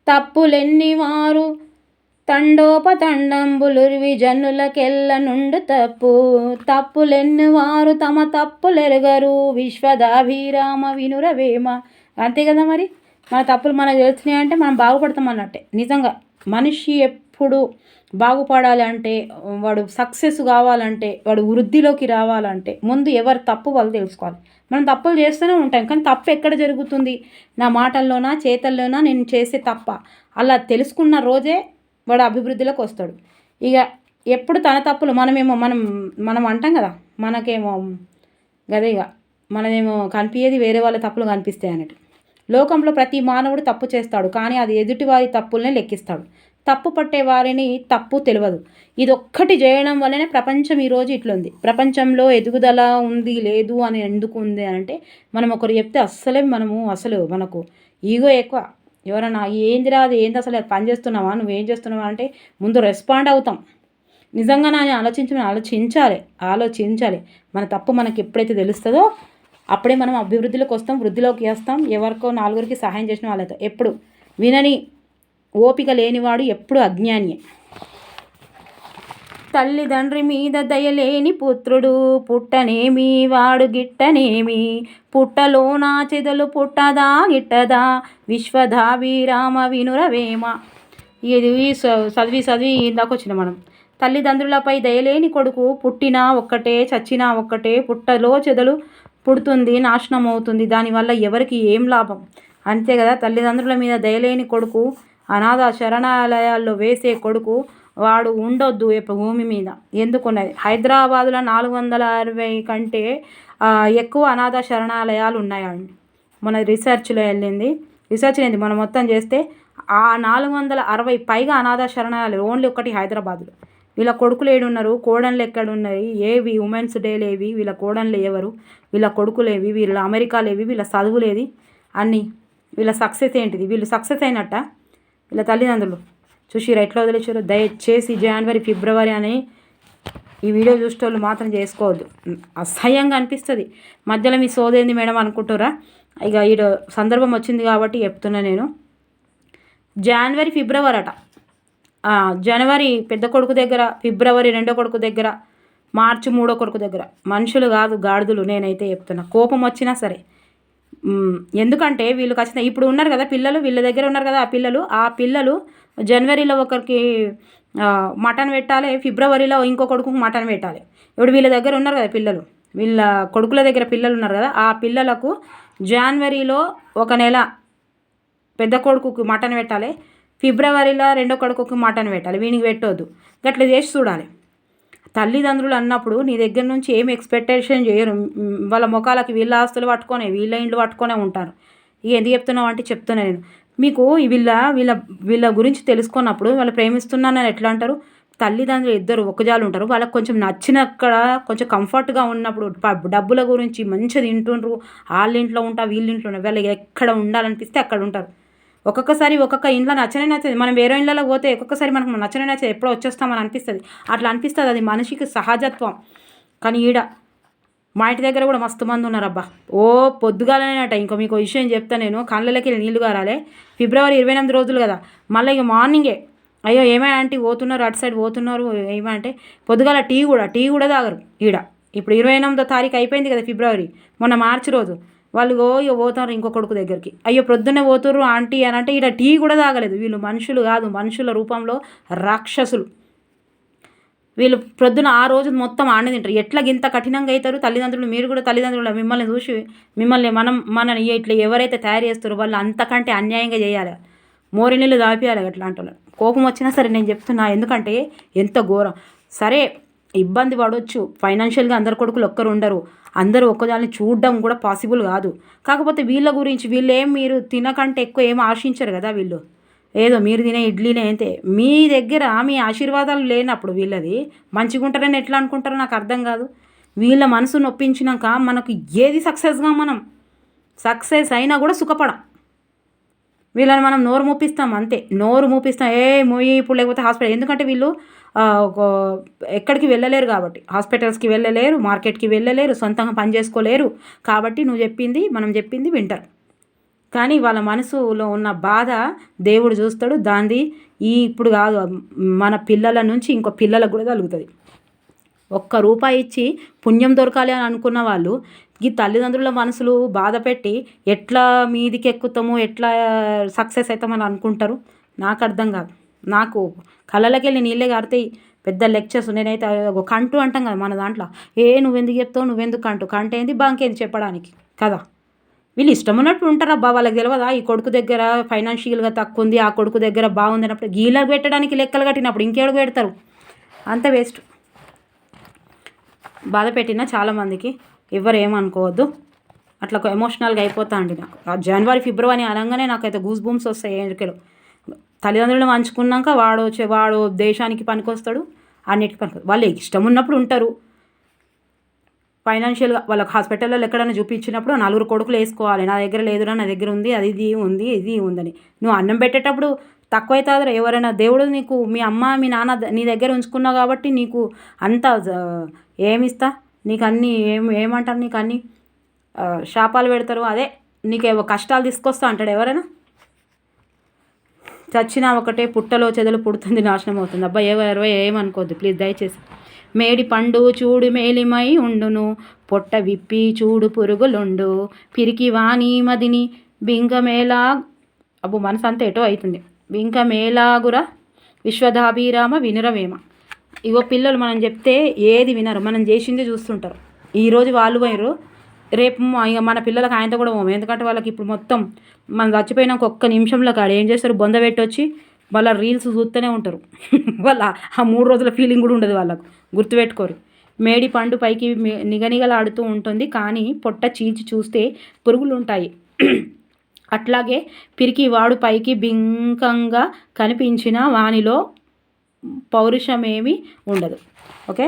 [SPEAKER 1] తప్పులెన్ని వారు తండోపతండంబులుర్వి జనులకెల్ల నుండు తప్పులెన్ని వారు తమ తప్పులెరగరు, విశ్వదాభిరామ వినురవేమ. అంతే కదా మరి. మన తప్పులు మనకు తెలిసినాయి అంటే మనం బాగుపడతాం అన్నట్టే. నిజంగా మనిషి ఎప్పుడు బాగుపడాలి అంటే, వాడు సక్సెస్ కావాలంటే, వాడు వృద్ధిలోకి రావాలంటే ముందు ఎవరి తప్పు వాళ్ళు తెలుసుకోవాలి. మనం తప్పులు చేస్తూనే ఉంటాం, కానీ తప్పు ఎక్కడ జరుగుతుంది? నా మాటల్లోనా చేతల్లోనా నేను చేసే తప్ప? అలా తెలుసుకున్న రోజే వాడు అభివృద్ధిలోకి వస్తాడు. ఇక ఎప్పుడు తన తప్పులు మనం అంటాం కదా, మనకేమో గదే ఇక మనమేమో కనిపించేది వేరే వాళ్ళ తప్పులు కనిపిస్తాయి అన్నట్టు. లోకంలో ప్రతి మానవుడు తప్పు చేస్తాడు, కానీ అది ఎదుటివారి తప్పులనే లెక్కిస్తాడు. తప్పు పట్టే వారిని తప్పు తెలియదు. ఇదొక్కటి చేయడం వల్లనే ప్రపంచం ఈరోజు ఇట్లుంది. ప్రపంచంలో ఎదుగుదల ఉంది లేదు అని ఎందుకు ఉంది అంటే మనం ఒకరు చెప్తే అసలు మనకు ఈగో ఎక్కువ. ఎవరన్నా ఏందిరా అది ఏంది అసలు పని చేస్తున్నావా నువ్వేం చేస్తున్నావా అంటే ముందు రెస్పాండ్ అవుతాం. నిజంగా నా ఆలోచించాలి. మన తప్పు మనకి ఎప్పుడైతే తెలుస్తుందో అప్పుడే మనం అభివృద్ధిలోకి వస్తాం, వృద్ధిలోకి వస్తాం. ఎవరికో నలుగురికి సహాయం చేసిన వాళ్ళతో. ఎప్పుడు వినని ఓపిక లేనివాడు ఎప్పుడు అజ్ఞానియే. తల్లిదండ్రి మీద దయలేని పుత్రుడు పుట్టనేమి వాడు గిట్టనేమి, పుట్టలోనా చెదలు పుట్టదా గిట్టదా, విశ్వధాభిరామ వినురవేమ. ఇది చదివి ఇందాక వచ్చిన మనం. తల్లిదండ్రులపై దయలేని కొడుకు పుట్టినా ఒక్కటే చచ్చినా ఒక్కటే, పుట్టలో చెదలు పుడుతుంది నాశనం అవుతుంది, దానివల్ల ఎవరికి ఏం లాభం. అంతే కదా. తల్లిదండ్రుల మీద దయలేని కొడుకు, అనాథ శరణాలయాల్లో వేసే కొడుకు వాడు ఉండొద్దు భూమి మీద. ఎందుకున్నది హైదరాబాదులో 460 కంటే ఎక్కువ అనాథ శరణాలయాలు ఉన్నాయండి. మన రీసెర్చ్ అయింది మనం మొత్తం చేస్తే ఆ 460 పైగా అనాథ శరణాలయాలు ఓన్లీ ఒకటి హైదరాబాద్లో. వీళ్ళ కొడుకులు ఏడున్నారు, కోడన్లు ఎక్కడున్నాయి, ఏవి ఉమెన్స్ డేలేవి, వీళ్ళ కోడన్లు ఎవరు, వీళ్ళ కొడుకులేవి, వీళ్ళ అమెరికాలేవి, వీళ్ళ చదువులేది అన్నీ, వీళ్ళ సక్సెస్ ఏంటిది, వీళ్ళు సక్సెస్ అయినట్ట వీళ్ళ తల్లిదండ్రులు. చూసిరా ఎట్లా వదిలేసారు. దయచేసి జనవరి ఫిబ్రవరి అని ఈ వీడియో చూసేటోళ్ళు మాత్రం చేసుకోవద్దు. అసహ్యంగా అనిపిస్తుంది. మధ్యలో మీ సోదేంది మేడం అనుకుంటారా. ఇక ఈ సందర్భం వచ్చింది కాబట్టి చెప్తున్నా నేను. జనవరి ఫిబ్రవరి అట. జనవరి పెద్ద కొడుకు దగ్గర, ఫిబ్రవరి రెండో కొడుకు దగ్గర, మార్చి మూడో కొడుకు దగ్గర. మనుషులు కాదు గాడిదలు. నేనైతే చెప్తున్నా కోపం వచ్చినా సరే. ఎందుకంటే వీళ్ళు ఖచ్చితంగా ఇప్పుడు ఉన్నారు కదా పిల్లలు, వీళ్ళ దగ్గర ఉన్నారు కదా ఆ పిల్లలు జనవరిలో ఒకరికి మటన్ పెట్టాలి, ఫిబ్రవరిలో ఇంకో కొడుకు మటన్ పెట్టాలి. ఇప్పుడు వీళ్ళ దగ్గర ఉన్నారు కదా పిల్లలు, వీళ్ళ కొడుకుల దగ్గర పిల్లలు ఉన్నారు కదా, ఆ పిల్లలకు జనవరిలో ఒక నెల పెద్ద కొడుకుకి మటన్ పెట్టాలి, ఫిబ్రవరిలో రెండో కొడుకుకి మటన్ పెట్టాలి. వీనికి పెట్టొద్దు. గట్లా చేసి చూడాలి. తల్లిదండ్రులు అన్నప్పుడు నీ దగ్గర నుంచి ఏం ఎక్స్పెక్టేషన్ చేయరు. వాళ్ళ ముఖాలకి వీళ్ళ ఆస్తులు పట్టుకొనే, వీళ్ళ ఇండ్లు పట్టుకొనే ఉంటారు. ఇక ఎందుకు చెప్తున్నావు అంటే చెప్తున్నా నేను మీకు. వీళ్ళ గురించి తెలుసుకున్నప్పుడు వాళ్ళు ప్రేమిస్తున్నానని ఎట్లా అంటారు. తల్లిదండ్రులు ఇద్దరు ఒకజాలు ఉంటారు. వాళ్ళకి కొంచెం నచ్చినక్కడ కొంచెం కంఫర్ట్గా ఉన్నప్పుడు డబ్బుల గురించి మంచిగా తింటుండ్రు, వాళ్ళ ఇంట్లో ఉంటా వీళ్ళ ఇంట్లో ఉంటారు. వాళ్ళకి ఎక్కడ ఉండాలనిపిస్తే అక్కడ ఉంటారు. ఒక్కొక్కసారి ఒక్కొక్క ఇంట్లో నచ్చది. మనం వేరే ఇళ్ళలో పోతే ఒక్కొక్కసారి మనకు నచ్చది ఎప్పుడో వచ్చేస్తామని అనిపిస్తుంది. అట్లా అనిపిస్తుంది. అది మనిషికి సహజత్వం. కానీ మా ఇంటి దగ్గర కూడా మస్తు మంది ఉన్నారు అబ్బా. పొద్దుగాలనేనట. ఇంకో మీకు విషయం చెప్తా నేను. కళ్ళకి నీళ్లు గారాలే. ఫిబ్రవరి 28 రోజులు కదా. మళ్ళీ ఇక మార్నింగే అయ్యో ఏమై ఆంటీ పోతున్నారు, అటు సైడ్ పోతున్నారు ఏమంటే పొద్దుగాల టీ కూడా తాగరు ఇప్పుడు 28వ తారీఖు అయిపోయింది కదా ఫిబ్రవరి, మొన్న మార్చి రోజు. వాళ్ళు ఇక పోతారు ఇంకో కొడుకు దగ్గరికి. అయ్యో ప్రొద్దునే పోతుర్రు ఆంటీ అని అంటే టీ కూడా తాగలేదు. వీళ్ళు మనుషులు కాదు, మనుషుల రూపంలో రాక్షసులు. వీళ్ళు ప్రొద్దున ఆ రోజు మొత్తం ఆడనే తింటారు. ఎట్లా ఇంత కఠినంగా అవుతారు తల్లిదండ్రులు. మీరు కూడా తల్లిదండ్రులు మిమ్మల్ని చూసి మనని ఇట్లా ఎవరైతే తయారు చేస్తారో వాళ్ళు అంతకంటే అన్యాయంగా చేయాలి. మోరి నీళ్ళు దాపియాలి అట్లాంటి వాళ్ళు. కోపం వచ్చినా సరే నేను చెప్తున్నా. ఎందుకంటే ఎంత ఘోరం. సరే ఇబ్బంది పడవచ్చు ఫైనాన్షియల్గా. అందరు కొడుకులు ఒక్కరు ఉండరు. అందరూ ఒక్కదాన్ని చూడడం కూడా పాసిబుల్ కాదు. కాకపోతే వీళ్ళ గురించి మీరు తినకంటే ఎక్కువ ఏం ఆశించరు కదా. వీళ్ళు ఏదో మీరు తినే ఇడ్లీనే అంతే. మీ దగ్గర మీ ఆశీర్వాదాలు లేనప్పుడు వీళ్ళది మంచిగా ఉంటారని ఎట్లా అనుకుంటారో నాకు అర్థం కాదు. వీళ్ళ మనసు నొప్పించినాక మనకు ఏది సక్సెస్ అయినా కూడా సుఖపడం. వీళ్ళని మనం నోరు మూపిస్తాం అంతే. మూయి ఇప్పుడు లేకపోతే హాస్పిటల్. ఎందుకంటే వీళ్ళు ఎక్కడికి వెళ్ళలేరు కాబట్టి, హాస్పిటల్స్కి వెళ్ళలేరు, మార్కెట్కి వెళ్ళలేరు, సొంతంగా పని చేసుకోలేరు. కాబట్టి మనం చెప్పింది వింటారు. కానీ వాళ్ళ మనసులో ఉన్న బాధ దేవుడు చూస్తాడు. దాన్ని ఇప్పుడు కాదు, మన పిల్లల నుంచి ఇంకో పిల్లలకు కూడా కలుగుతుంది. ₹1 ఇచ్చి పుణ్యం దొరకాలి అని అనుకున్న వాళ్ళు ఈ తల్లిదండ్రుల మనసులు బాధ పెట్టి ఎట్లా మీదికి ఎక్కుతాము, ఎట్లా సక్సెస్ అవుతామని అనుకుంటారు. నాకు అర్థం కాదు. నాకు కళ్ళకి వెళ్ళి నీళ్ళే కారుతాయి. పెద్ద లెక్చర్స్. నేనైతే ఒక కంటు అంటాం కదా మన దాంట్లో. నువ్వెందుకు చెప్తావు, నువ్వెందుకు కంటు ఏంది బాంకేంది చెప్పడానికి కదా. వీళ్ళు ఇష్టం ఉన్నట్టు ఉంటారబ్బా. వాళ్ళకి తెలియదా ఈ కొడుకు దగ్గర ఫైనాన్షియల్గా తక్కువ ఉంది, ఆ కొడుకు దగ్గర బాగుంది అన్నప్పుడు గీలకు పెట్టడానికి లెక్కలు కట్టినప్పుడు ఇంకేడుకు పెడతారు. అంత వేస్ట్. బాధ పెట్టినా చాలామందికి ఎవరు ఏమనుకోవద్దు. అట్లా ఎమోషనల్గా అయిపోతా అండి నాకు. జనవరి ఫిబ్రవరి అనగానే నాకైతే గూస్ బూమ్స్ వస్తాయి ఎన్నికలు. తల్లిదండ్రులను వంచుకున్నాక వాడు దేశానికి పనికొస్తాడు, అన్నిటికీ పనికొస్తాడు. వాళ్ళు ఇష్టం ఉన్నప్పుడు ఉంటారు. ఫైనాన్షియల్గా వాళ్ళకి హాస్పిటల్లో ఎక్కడైనా చూపించినప్పుడు నలుగురు కొడుకులు వేసుకోవాలి. నా దగ్గర లేదురా, నా దగ్గర ఉంది, అది ఇది ఉంది, ఇది ఉందని. నువ్వు అన్నం పెట్టేటప్పుడు తక్కువ అవుతుందిరా. ఎవరైనా దేవుడు నీకు మీ అమ్మ మీ నాన్న నీ దగ్గర ఉంచుకున్నావు కాబట్టి నీకు అంత ఏమిస్తా, నీకు అన్నీ ఏమంటారు, నీకు అన్నీ శాపాలు పెడతారు. అదే నీకేవో కష్టాలు తీసుకొస్తా అంటాడు ఎవరైనా. చచ్చినా ఒకటే, పుట్టలో చెదలు పుడుతుంది, నాశనం అవుతుంది. అబ్బా ఎవరో ఏమనుకోద్దు ప్లీజ్ దయచేసి. మేడి పండు చూడు మేలిమై ఉండును, పొట్ట విప్పి చూడు పురుగులుండు, పిరికి వాణి మదిని బింకమేలా. అబ్బో మనసు అంతా ఎటో అవుతుంది. బింకమేలాగుర విశ్వదాభిరామ వినురవేమ. ఇగో పిల్లలు మనం చెప్తే ఏది వినరు, మనం చేసిందే చూస్తుంటారు. ఈరోజు వాళ్ళు పోయారు, రేపు ఇక మన పిల్లలకు ఆయనతో కూడా పోము. ఎందుకంటే వాళ్ళకి ఇప్పుడు మొత్తం మనం చచ్చిపోయినాక ఒక్క నిమిషంలో కాడ ఏం చేస్తారు, బొంద పెట్టొచ్చి వాళ్ళ రీల్స్ చూస్తూనే ఉంటారు. వాళ్ళ ఆ 3 రోజుల ఫీలింగ్ కూడా ఉండదు వాళ్ళకు, గుర్తుపెట్టుకోరు. మేడి పండు పైకి నిగనిగలాడుతూ ఉంటుంది, కానీ పొట్ట చీల్చి చూస్తే పురుగులు ఉంటాయి. అట్లాగే పిరికి వాడు పైకి బింకంగా కనిపించిన వానిలో పౌరుషమేమీ ఉండదు. ఓకే,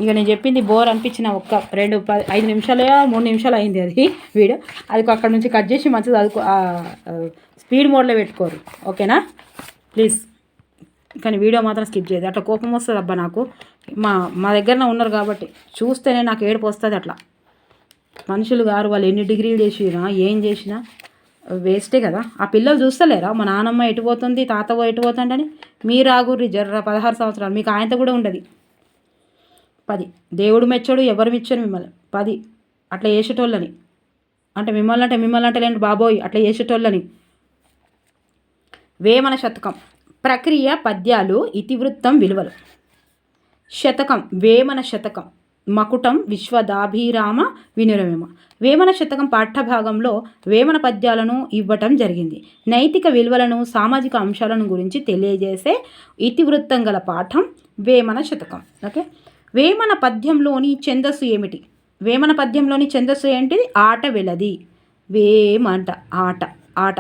[SPEAKER 1] ఇక నేను చెప్పింది బోర్ అనిపించిన 5 నిమిషాలు 3 నిమిషాలు అయింది అది వీడియో. అది అక్కడ నుంచి కట్ చేసి మంచిది అది స్పీడ్ మోడ్లో పెట్టుకోరు. ఓకేనా ప్లీజ్. కానీ వీడియో మాత్రం స్కిప్ చేయదు. అట్లా కోపం వస్తుంది అబ్బా నాకు. మా దగ్గరనే ఉన్నారు కాబట్టి చూస్తేనే నాకు ఏడుపు వస్తుంది. అట్లా మనుషులు గారు వాళ్ళు ఎన్ని డిగ్రీలు చేసినా ఏం చేసినా వేస్టే కదా. ఆ పిల్లలు చూస్తలేరా మా నాన్నమ్మ ఎటుపోతుంది, తాతవో ఎటుపోతుండని. మీరు ఆగుర్రి జర్ర 16 సంవత్సరాలు, మీకు ఆయనతో కూడా ఉండదు. 10 దేవుడు మెచ్చాడు, ఎవరు మెచ్చారు మిమ్మల్ని. 10 అట్లా చేసేటోళ్ళని అంటే మిమ్మల్ని అంటే లేండి బాబోయ్, అట్లా చేసేటోళ్ళని. వేమన శతకం. ప్రక్రియ పద్యాలు, ఇతివృత్తం, విలువలు. శతకం వేమన శతకం. మకుటం విశ్వదాభిరామ వినురవేమ. వేమన శతకం పాఠ్యభాగంలో వేమన పద్యాలను ఇవ్వటం జరిగింది. నైతిక విలువలను, సామాజిక అంశాలను గురించి తెలియజేసే ఇతివృత్తం గల పాఠం వేమన శతకం. ఓకే, వేమన పద్యంలోని ఛందస్సు ఏమిటి? వేమన పద్యంలోని ఛందస్సు ఏంటిది? ఆట వెలది. వేమంట ఆట.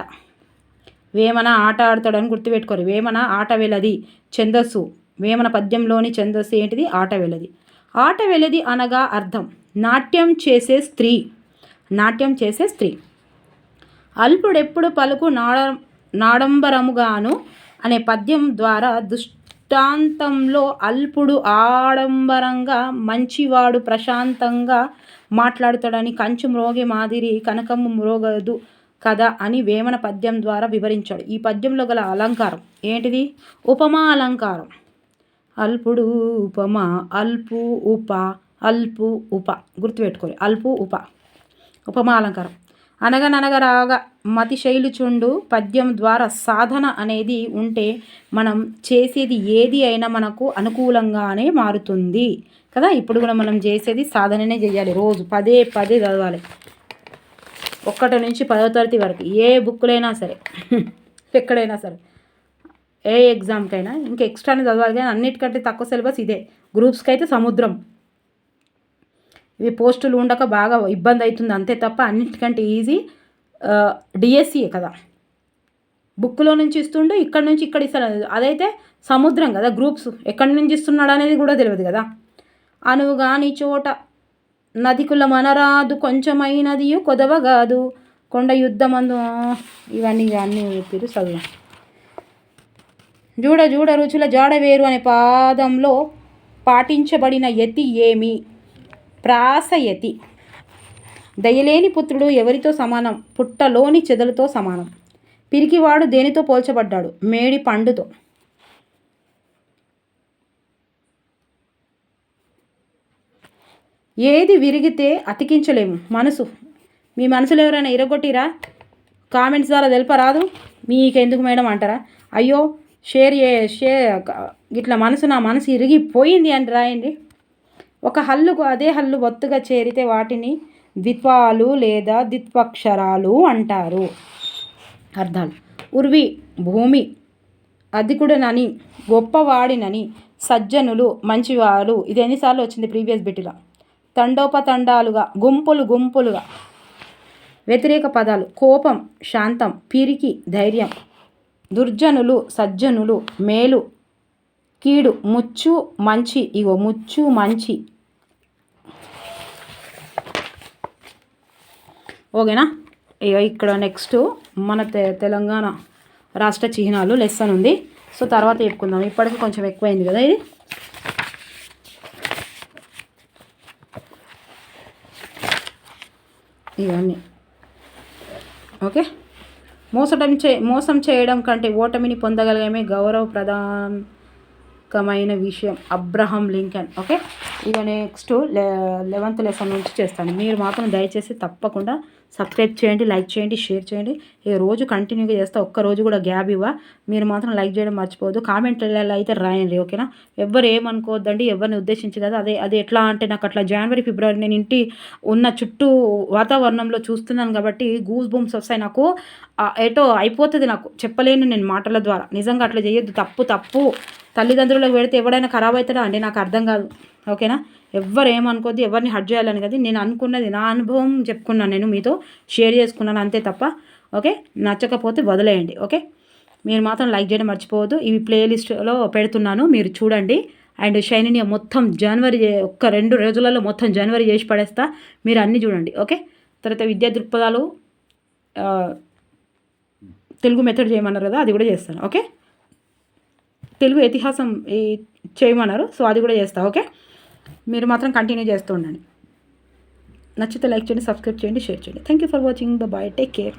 [SPEAKER 1] వేమన ఆట ఆడతాడని గుర్తుపెట్టుకోరు. వేమన ఆట వెలది ఛందస్సు. వేమన పద్యంలోని ఛందస్సు ఏంటిది? ఆట వెలది. ఆట వెలది అనగా అర్థం నాట్యం చేసే స్త్రీ. అల్పుడెప్పుడు పలుకు నాడంబరముగాను అనే పద్యం ద్వారా దృష్టాంతంలో అల్పుడు ఆడంబరంగా, మంచివాడు ప్రశాంతంగా మాట్లాడుతాడని, కంచు మ్రోగే మాదిరి కనకము మ్రోగదు కదా అని వేమన పద్యం ద్వారా వివరించాడు. ఈ పద్యంలో గల అలంకారం ఏంటిది? ఉపమా అలంకారం. అల్పుడు ఉపమా, అల్పు ఉప గుర్తుపెట్టుకోవాలి. అల్పు ఉపమా అలంకారం. అనగనగరాగా మతి శైలుచుండు పద్యం ద్వారా సాధన అనేది ఉంటే మనం చేసేది ఏది అయినా మనకు అనుకూలంగానే మారుతుంది కదా. ఇప్పుడు కూడా మనం చేసేది సాధననే చేయాలి. రోజు పదే చదవాలి. 1 నుంచి 10వ తరగతి వరకు ఏ బుక్లైనా సరే, ఎక్కడైనా సరే, ఏ ఎగ్జామ్కైనా ఇంకా ఎక్స్ట్రానే చదవాలి. కానీ అన్నిటికంటే తక్కువ సిలబస్ ఇదే. గ్రూప్స్కి అయితే సముద్రం. ఇవి పోస్టులు ఉండక బాగా ఇబ్బంది అవుతుంది అంతే తప్ప అన్నిటికంటే ఈజీ డిఎస్సీయే కదా. బుక్లో నుంచి ఇస్తుండే, ఇక్కడ నుంచి ఇక్కడ ఇస్తాడు. అదైతే సముద్రం కదా. గ్రూప్స్ ఎక్కడి నుంచి ఇస్తున్నాడు అనేది కూడా తెలియదు కదా. అనువుగాని చోట నదికుల మనరాదు, కొంచెమైనదియు కొదవగాదు, కొండ యుద్ధమందు. ఇవన్నీ చెప్పారు చదువు. జూడ రుచుల జాడవేరు అనే పాదంలో పాటించబడిన యతి ఏమి? ప్రాసయతి. దయలేని పుత్రుడు ఎవరితో సమానం? పుట్టలోని చెదలతో సమానం. పిరికివాడు దేనితో పోల్చబడ్డాడు? మేడి పండుతో. ఏది విరిగితే అతికించలేము? మనసు. మీ మనసులో ఎవరైనా ఇరగొట్టిరా? కామెంట్స్ ద్వారా తెలుపరాదు. మీకెందుకు మేడం అంటారా? అయ్యో షేర్ ఇట్లా నా మనసు ఇరిగిపోయింది అని రాయండి. ఒక హల్లుకు అదే హల్లు ఒత్తుగా చేరితే వాటిని ద్విత్వాలు లేదా ద్విత్వక్షరాలు అంటారు. అర్థాలు: ఉర్వి భూమి, అధికుడనని, గొప్పవాడినని, సజ్జనులు మంచివారు. ఇది ఎన్నిసార్లు వచ్చింది ప్రీవియస్ బిట్లో. తండోపతండాలుగా, గుంపులుగా. వ్యతిరేక పదాలు: కోపం శాంతం, పిరికి ధైర్యం, దుర్జనులు, సజ్జనులు, మేలు, కీడు, ముచ్చు, మంచి. ఇగో ముచ్చు, మంచి. ఓకేనా? ఇక ఇక్కడ నెక్స్ట్ మన తెలంగాణ రాష్ట్ర చిహ్నాలు లెసన్ ఉంది. సో తర్వాత చెప్పుకుందాం. ఇప్పటికి కొంచెం ఎక్కువైంది కదా ఇది. ఇవన్నీ ఓకే. మోసం చేయడం కంటే ఓటమిని పొందగలగమే గౌరవప్రదాయకమైన విషయం. Abraham Lincoln. ఓకే. ఇక నెక్స్ట్ 11th లెసన్ నుంచి చేస్తాను. మీరు మాత్రం దయచేసి తప్పకుండా సబ్స్క్రైబ్ చేయండి, లైక్ చేయండి, షేర్ చేయండి. ఇక రోజు కంటిన్యూగా చేస్తా, ఒక్కరోజు కూడా గ్యాప్ ఇవ్వ. మీరు మాత్రం లైక్ చేయడం మర్చిపోవద్దు. కామెంట్లలో అయితే రాయండి. ఓకేనా? ఎవ్వరు ఏమనుకోవద్దండి, ఎవరిని ఉద్దేశించి కదా. అది ఎట్లా అంటే నాకు అట్లా జనవరి ఫిబ్రవరి నేను ఇంటి ఉన్న చుట్టూ వాతావరణంలో చూస్తున్నాను కాబట్టి గూస్ బూమ్స్ వస్తాయి నాకు. ఏటో అయిపోతుంది నాకు, చెప్పలేను నేను మాటల ద్వారా. నిజంగా అట్లా చేయొద్దు. తప్పు తల్లిదండ్రులకు పెడితే ఎవడైనా ఖరాబ్ అవుతాడా అండి? నాకు అర్థం కాదు. ఓకేనా? ఎవ్వరు ఏమనుకోద్దు, ఎవరిని హర్ట్ చేయాలని కదా. నేను అనుకున్నది, నా అనుభవం చెప్పుకున్నాను, నేను మీతో షేర్ చేసుకున్నాను అంతే తప్ప. ఓకే. నచ్చకపోతే వదిలేయండి. ఓకే. మీరు మాత్రం లైక్ చేయడం మర్చిపోవద్దు. ఇవి ప్లేలిస్ట్లో పెడుతున్నాను, మీరు చూడండి. అండ్ షైనిని మొత్తం జనవరి ఒక్క 2 రోజులలో మొత్తం జనవరి చేసి పడేస్తా, మీరు అన్నీ చూడండి. ఓకే. తర్వాత విద్యా దృక్పథాలు తెలుగు మెథడ్ చేయమన్నారు కదా, అది కూడా చేస్తాను. ఓకే. తెలుగు ఇతిహాసం చేయమన్నారు, సో అది కూడా చేస్తా. ఓకే. మీరు మాత్రం కంటిన్యూ చేస్తూ ఉండండి. నచ్చితే లైక్ చేయండి, సబ్స్క్రైబ్ చేయండి, షేర్ చేయండి. Thank you for watching. Bye, take care.